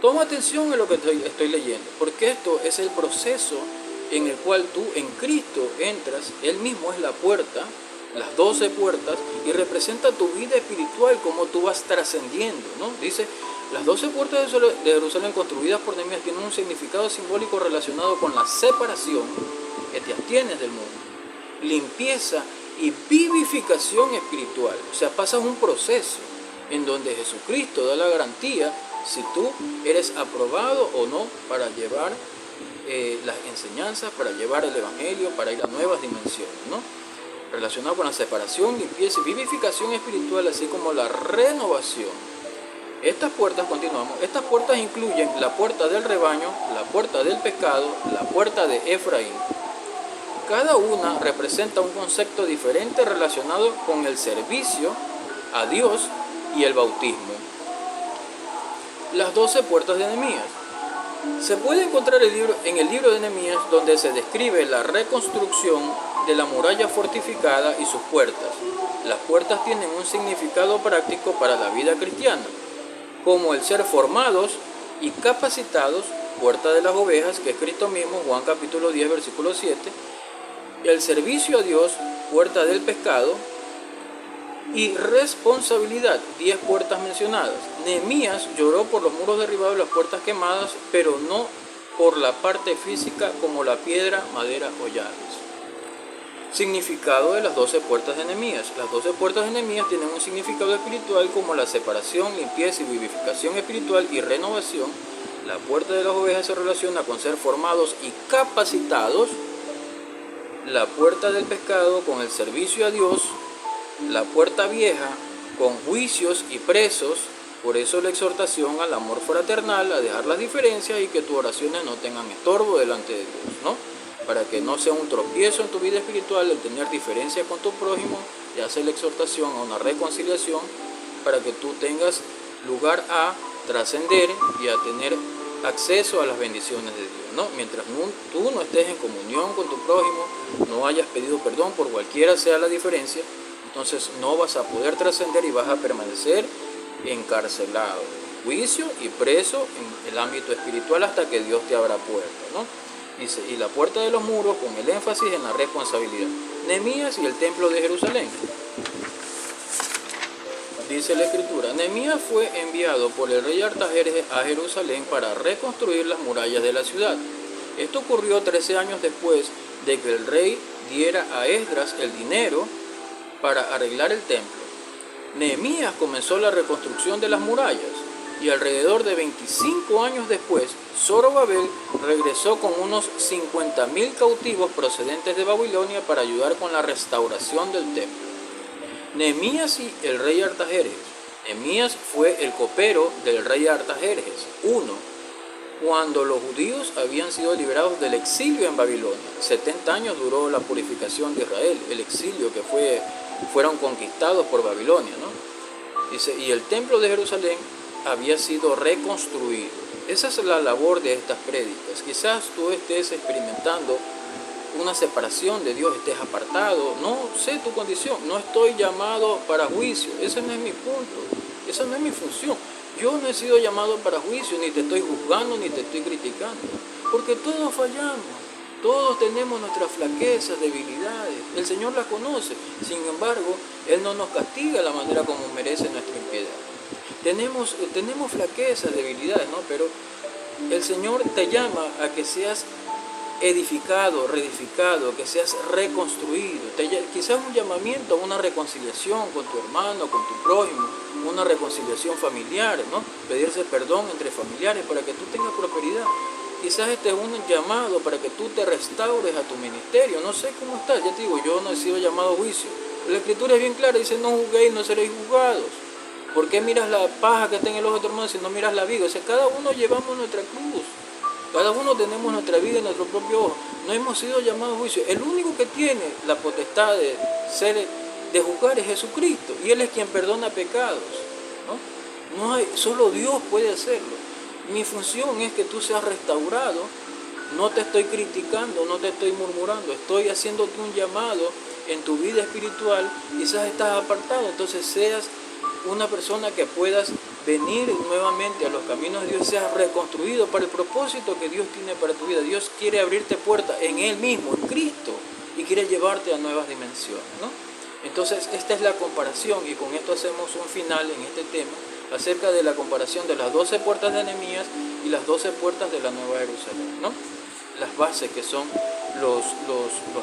Toma atención a lo que estoy leyendo, porque esto es el proceso en el cual tú en Cristo entras. Él mismo es la puerta, las 12 puertas, y representa tu vida espiritual, cómo tú vas trascendiendo, ¿no? Dice, las 12 puertas de Jerusalén construidas por Nehemías tienen un significado simbólico relacionado con la separación que te abstienes del mundo, limpieza y vivificación espiritual. O sea, pasas un proceso en donde Jesucristo da la garantía si tú eres aprobado o no para llevar las enseñanzas, para llevar el evangelio, para ir a nuevas dimensiones, ¿no? Relacionado con la separación, limpieza y vivificación espiritual, así como la renovación. Estas puertas, continuamos, estas puertas incluyen la puerta del rebaño, la puerta del pescado, la puerta de Efraín. Cada una representa un concepto diferente relacionado con el servicio a Dios y el bautismo. Las 12 puertas de Nehemías. Se puede encontrar en el libro de Nehemías, donde se describe la reconstrucción de la muralla fortificada y sus puertas. Las puertas tienen un significado práctico para la vida cristiana, como el ser formados y capacitados, puerta de las ovejas, que es Cristo mismo, Juan capítulo 10, versículo 7, el servicio a Dios, puerta del pescado, y responsabilidad, 10 puertas mencionadas. Nehemías lloró por los muros derribados y las puertas quemadas, pero no por la parte física como la piedra, madera o llaves. Significado de las 12 puertas de Nehemías. Las 12 puertas de Nehemías tienen un significado espiritual como la separación, limpieza y vivificación espiritual y renovación. La puerta de las ovejas se relaciona con ser formados y capacitados. La puerta del pescado con el servicio a Dios. La puerta vieja con juicios y presos. Por eso la exhortación al amor fraternal, a dejar las diferencias y que tus oraciones no tengan estorbo delante de Dios, ¿no? Para que no sea un tropiezo en tu vida espiritual el tener diferencias con tu prójimo, y hacer la exhortación a una reconciliación para que tú tengas lugar a trascender y a tener acceso a las bendiciones de Dios, ¿no? Mientras tú no estés en comunión con tu prójimo, no hayas pedido perdón por cualquiera sea la diferencia, entonces no vas a poder trascender y vas a permanecer encarcelado, juicio y preso en el ámbito espiritual hasta que Dios te abra puerta, ¿no? Dice, y la puerta de los muros con el énfasis en la responsabilidad. Nehemías y el templo de Jerusalén. Dice la escritura, Nehemías fue enviado por el rey Artajerjes a Jerusalén para reconstruir las murallas de la ciudad. Esto ocurrió 13 años después de que el rey diera a Esdras el dinero para arreglar el templo. Nehemías comenzó la reconstrucción de las murallas y alrededor de 25 años después, Zorobabel regresó con unos 50.000 cautivos procedentes de Babilonia para ayudar con la restauración del templo. Nehemías y el rey Artajerjes. Nehemías fue el copero del rey Artajerjes I, cuando los judíos habían sido liberados del exilio en Babilonia. 70 años duró la purificación de Israel, el exilio que fueron conquistados por Babilonia, ¿no? Dice, y el templo de Jerusalén había sido reconstruido. Esa es la labor de estas prédicas. Quizás tú estés experimentando una separación de Dios, estés apartado. No sé tu condición, no estoy llamado para juicio. Ese no es mi punto, esa no es mi función. Yo no he sido llamado para juicio, ni te estoy juzgando, ni te estoy criticando. Porque todos fallamos, todos tenemos nuestras flaquezas, debilidades. El Señor las conoce. Sin embargo, Él no nos castiga de la manera como merece nuestra impiedad. Tenemos flaquezas, debilidades, ¿no? Pero el Señor te llama a que seas edificado, reedificado, que seas reconstruido. Quizás un llamamiento a una reconciliación con tu hermano, con tu prójimo, una reconciliación familiar, ¿no? Pedirse perdón entre familiares para que tú tengas prosperidad. Quizás este es un llamado para que tú te restaures a tu ministerio. No sé cómo estás, ya te digo, yo no he sido llamado a juicio. La Escritura es bien clara, dice: no juzguéis, no seréis juzgados. ¿Por qué miras la paja que está en el ojo de tu hermano si no miras la viga? O sea, cada uno llevamos nuestra cruz. Cada uno tenemos nuestra vida en nuestro propio ojo. No hemos sido llamados a juicio. El único que tiene la potestad de juzgar es Jesucristo. Y Él es quien perdona pecados, ¿no? Solo Dios puede hacerlo. Mi función es que tú seas restaurado. No te estoy criticando, no te estoy murmurando. Estoy haciéndote un llamado en tu vida espiritual. Quizás estás apartado, entonces seas una persona que puedas venir nuevamente a los caminos de Dios, seas reconstruido para el propósito que Dios tiene para tu vida. Dios quiere abrirte puertas en Él mismo, en Cristo, y quiere llevarte a nuevas dimensiones, ¿no? Entonces, esta es la comparación, y con esto hacemos un final en este tema, acerca de la comparación de las 12 puertas de Nehemías y las 12 puertas de la Nueva Jerusalén, ¿no? Las bases que son los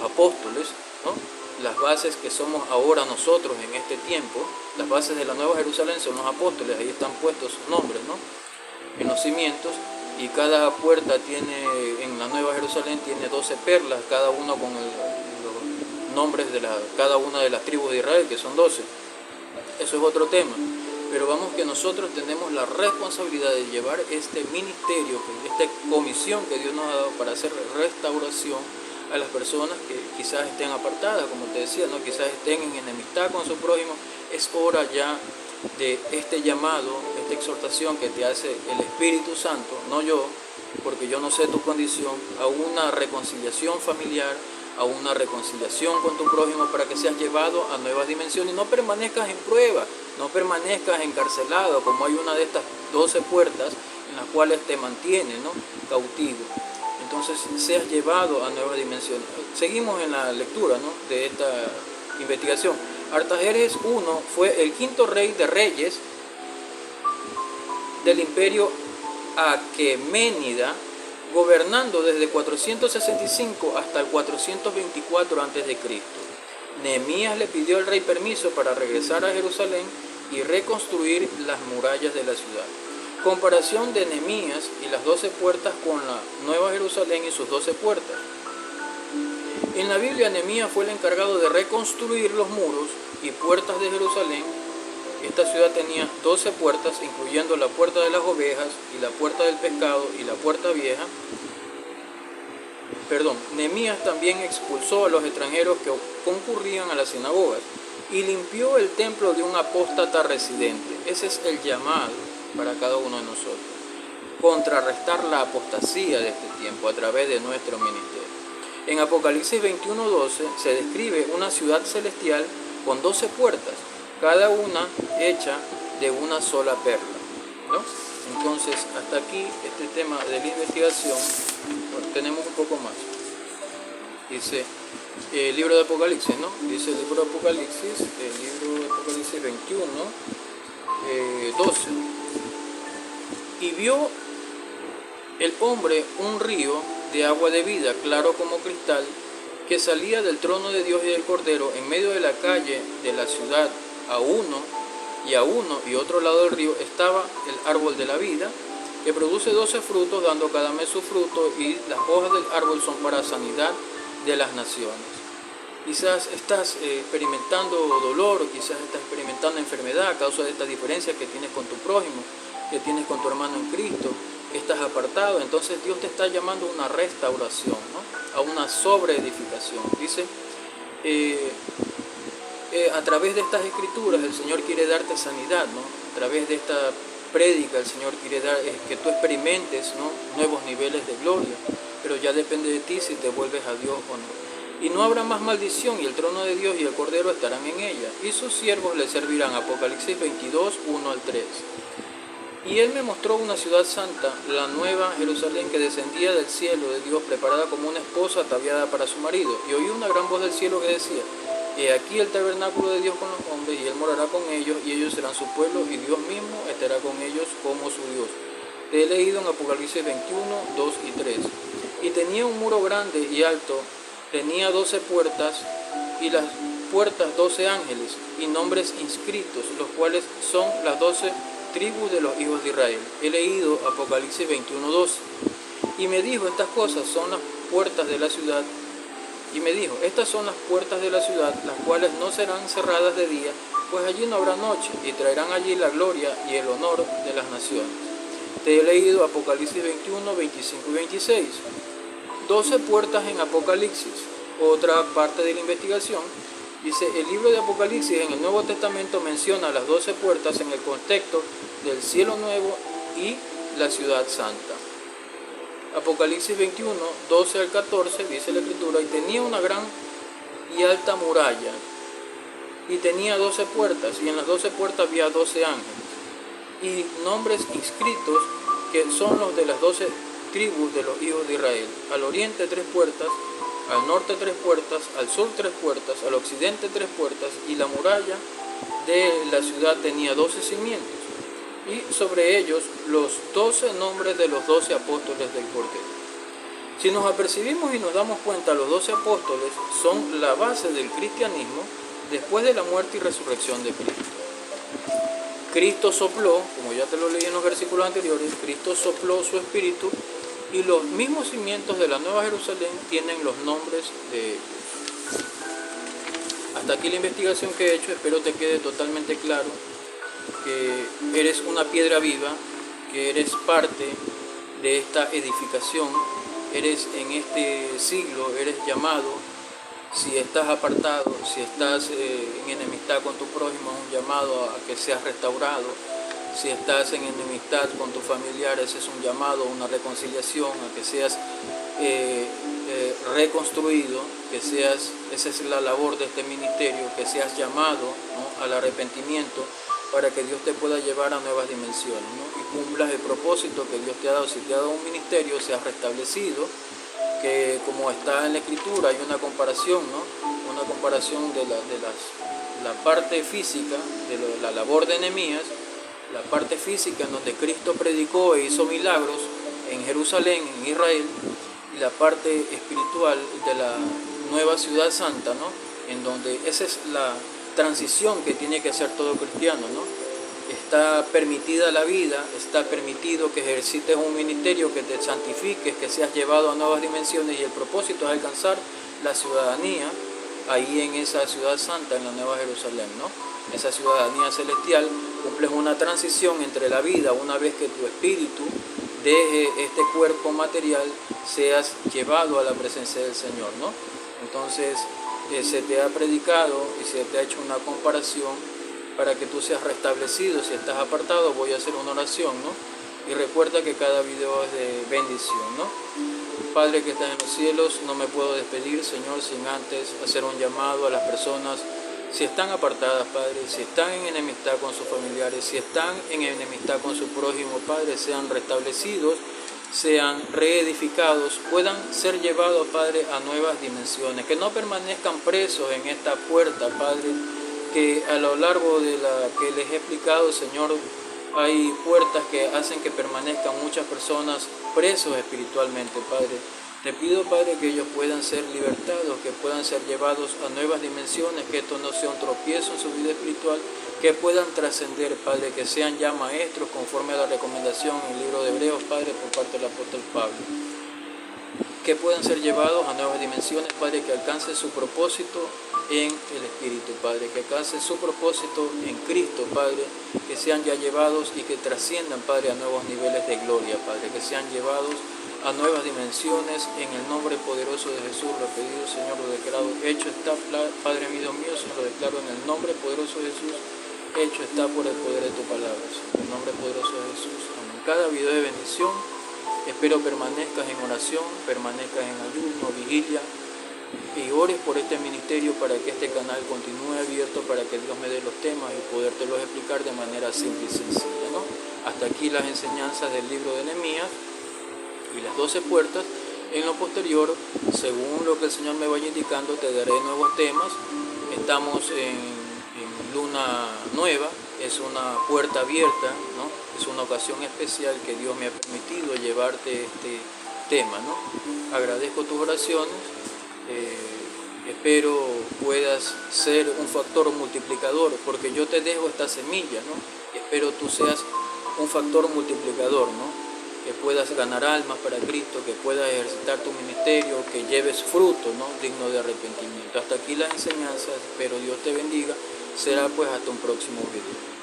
apóstoles, ¿no? Las bases que somos ahora nosotros en este tiempo, las bases de la Nueva Jerusalén son los apóstoles, ahí están puestos sus nombres, ¿no? En los cimientos, y cada puerta en la Nueva Jerusalén tiene 12 perlas, cada uno con los nombres de cada una de las tribus de Israel, que son 12. Eso es otro tema, pero vamos que nosotros tenemos la responsabilidad de llevar este ministerio, esta comisión que Dios nos ha dado para hacer restauración a las personas que quizás estén apartadas, como te decía, ¿no? Quizás estén en enemistad con su prójimo. Es hora ya de este llamado, esta exhortación que te hace el Espíritu Santo, no yo, porque yo no sé tu condición, a una reconciliación familiar, a una reconciliación con tu prójimo, para que seas llevado a nuevas dimensiones y no permanezcas en prueba, no permanezcas encarcelado, como hay una de estas 12 puertas en las cuales te mantienen, ¿no? Cautivo. Entonces seas llevado a nuevas dimensiones. Seguimos en la lectura, ¿no? De esta investigación. Artajerjes I fue el quinto rey de reyes del imperio aqueménida, gobernando desde 465 hasta el 424 a.C. Nehemías le pidió al rey permiso para regresar a Jerusalén y reconstruir las murallas de la ciudad. Comparación de Nehemías y las 12 puertas con la Nueva Jerusalén y sus 12 puertas. En la Biblia, Nehemías fue el encargado de reconstruir los muros y puertas de Jerusalén. Esta ciudad tenía 12 puertas, incluyendo la puerta de las ovejas y la puerta del pescado y la puerta vieja. Nehemías también expulsó a los extranjeros que concurrían a las sinagogas y limpió el templo de un apóstata residente. Ese es el llamado para cada uno de nosotros. Contrarrestar la apostasía de este tiempo a través de nuestro ministerio. En Apocalipsis 21:12 se describe una ciudad celestial con 12 puertas, cada una hecha de una sola perla, ¿no? Entonces, hasta aquí este tema de la investigación. Bueno, tenemos un poco más. Dice el libro de Apocalipsis, ¿no? Dice el libro de Apocalipsis, 21, 12. Y vio el hombre un río de agua de vida, claro como cristal, que salía del trono de Dios y del Cordero en medio de la calle de la ciudad a uno y a uno y otro lado del río estaba el árbol de la vida, que produce 12 frutos, dando cada mes su fruto, y las hojas del árbol son para sanidad de las naciones. Quizás estás experimentando dolor, o quizás estás experimentando enfermedad a causa de esta diferencia que tienes con tu prójimo, que tienes con tu hermano en Cristo, que estás apartado. Entonces Dios te está llamando a una restauración, ¿no? A una sobreedificación. Dice, a través de estas escrituras el Señor quiere darte sanidad, ¿no? A través de esta prédica el Señor quiere dar que tú experimentes, ¿no?, nuevos niveles de gloria, pero ya depende de ti si te vuelves a Dios o no. Y no habrá más maldición, y el trono de Dios y el Cordero estarán en ella, y sus siervos le servirán. Apocalipsis 22, 1 al 3. Y él me mostró una ciudad santa, la nueva Jerusalén, que descendía del cielo de Dios, preparada como una esposa ataviada para su marido. Y oí una gran voz del cielo que decía: He aquí el tabernáculo de Dios con los hombres, y él morará con ellos, y ellos serán su pueblo, y Dios mismo estará con ellos como su Dios. Te he leído en Apocalipsis 21, 2 y 3. Y tenía un muro grande y alto, tenía 12 puertas, y las puertas 12 ángeles, y nombres inscritos, los cuales son las 12 tribus de los hijos de Israel. He leído Apocalipsis 21, 12. Y me dijo, estas cosas son las puertas de la ciudad. Y me dijo, estas son las puertas de la ciudad, las cuales no serán cerradas de día, pues allí no habrá noche, y traerán allí la gloria y el honor de las naciones. Te he leído Apocalipsis 21, 25 y 26. 12 puertas en Apocalipsis. Otra parte de la investigación dice, el libro de Apocalipsis en el Nuevo Testamento menciona las 12 puertas en el contexto del cielo nuevo y la ciudad santa. Apocalipsis 21, 12 al 14, dice la Escritura, y tenía una gran y alta muralla, y tenía 12 puertas, y en las 12 puertas había 12 ángeles, y nombres inscritos que son los de las 12 tribus de los hijos de Israel. Al oriente 3 puertas, al norte 3 puertas, al sur 3 puertas, al occidente 3 puertas, y la muralla de la ciudad tenía 12 cimientos, y sobre ellos los 12 nombres de los 12 apóstoles del Cordero. Si nos apercibimos y nos damos cuenta, los 12 apóstoles son la base del cristianismo después de la muerte y resurrección de Cristo. Cristo sopló, como ya te lo leí en los versículos anteriores, Cristo sopló su espíritu, y los mismos cimientos de la Nueva Jerusalén tienen los nombres de ellos. Hasta aquí la investigación que he hecho. Espero te quede totalmente claro que eres una piedra viva, que eres parte de esta edificación, eres en este siglo, eres llamado. Si estás apartado, si estás en enemistad con tu prójimo, es un llamado a que seas restaurado. Si estás en enemistad con tus familiares, es un llamado a una reconciliación, a que seas reconstruido, que seas, esa es la labor de este ministerio, que seas llamado, ¿no?, al arrepentimiento, para que Dios te pueda llevar a nuevas dimensiones, ¿no?, y cumplas el propósito que Dios te ha dado. Si te ha dado un ministerio, seas restablecido, que como está en la Escritura hay una comparación, ¿no?, una comparación de la parte física, de la labor de Nehemías, la parte física en donde Cristo predicó e hizo milagros en Jerusalén, en Israel, y la parte espiritual de la nueva ciudad santa, ¿no?, en donde esa es la transición que tiene que hacer todo cristiano, ¿no? Está permitida la vida, está permitido que ejercites un ministerio, que te santifiques, que seas llevado a nuevas dimensiones, y el propósito es alcanzar la ciudadanía ahí en esa ciudad santa, en la Nueva Jerusalén, ¿no? Esa ciudadanía celestial. Cumples una transición entre la vida, una vez que tu espíritu deje este cuerpo material, seas llevado a la presencia del Señor, ¿no? Entonces se te ha predicado y se te ha hecho una comparación para que tú seas restablecido. Si estás apartado, voy a hacer una oración, ¿no? Y recuerda que cada video es de bendición, ¿no? Padre que estás en los cielos, no me puedo despedir, Señor, sin antes hacer un llamado a las personas. Si están apartadas, Padre, si están en enemistad con sus familiares, si están en enemistad con su prójimo, Padre, sean restablecidos, sean reedificados, puedan ser llevados, Padre, a nuevas dimensiones, que no permanezcan presos en esta puerta, Padre, que a lo largo de la que les he explicado, Señor, hay puertas que hacen que permanezcan muchas personas presos espiritualmente, Padre. Te pido, Padre, que ellos puedan ser libertados, que puedan ser llevados a nuevas dimensiones, que esto no sea un tropiezo en su vida espiritual, que puedan trascender, Padre, que sean ya maestros conforme a la recomendación en el libro de Hebreos, Padre, por parte del apóstol Pablo. Que puedan ser llevados a nuevas dimensiones, Padre, que alcancen su propósito en el Espíritu, Padre, que alcancen su propósito en Cristo, Padre, que sean ya llevados y que trasciendan, Padre, a nuevos niveles de gloria, Padre, que sean llevados a nuevas dimensiones en el nombre poderoso de Jesús. Lo he pedido, Señor, lo declaro, hecho está, Padre mío, Señor, lo declaro en el nombre poderoso de Jesús, hecho está por el poder de tu palabra, en el nombre poderoso de Jesús. Amén. Cada video de bendición, espero permanezcas en oración, permanezcas en ayuno, vigilia, y ores por este ministerio para que este canal continúe abierto, para que Dios me dé los temas y podértelos explicar de manera simple y sencilla, ¿no? Hasta aquí las enseñanzas del libro de Nehemías y las 12 puertas. En lo posterior, según lo que el Señor me vaya indicando, te daré nuevos temas. Estamos en luna nueva, es una puerta abierta, ¿no? Es una ocasión especial que Dios me ha permitido llevarte este tema, ¿no? Agradezco tus oraciones, espero puedas ser un factor multiplicador, porque yo te dejo esta semilla, ¿no? Espero tú seas un factor multiplicador, ¿no? Que puedas ganar almas para Cristo, que puedas ejercitar tu ministerio, que lleves fruto, ¿no? Digno de arrepentimiento. Hasta aquí las enseñanzas, espero Dios te bendiga. Será pues hasta un próximo video.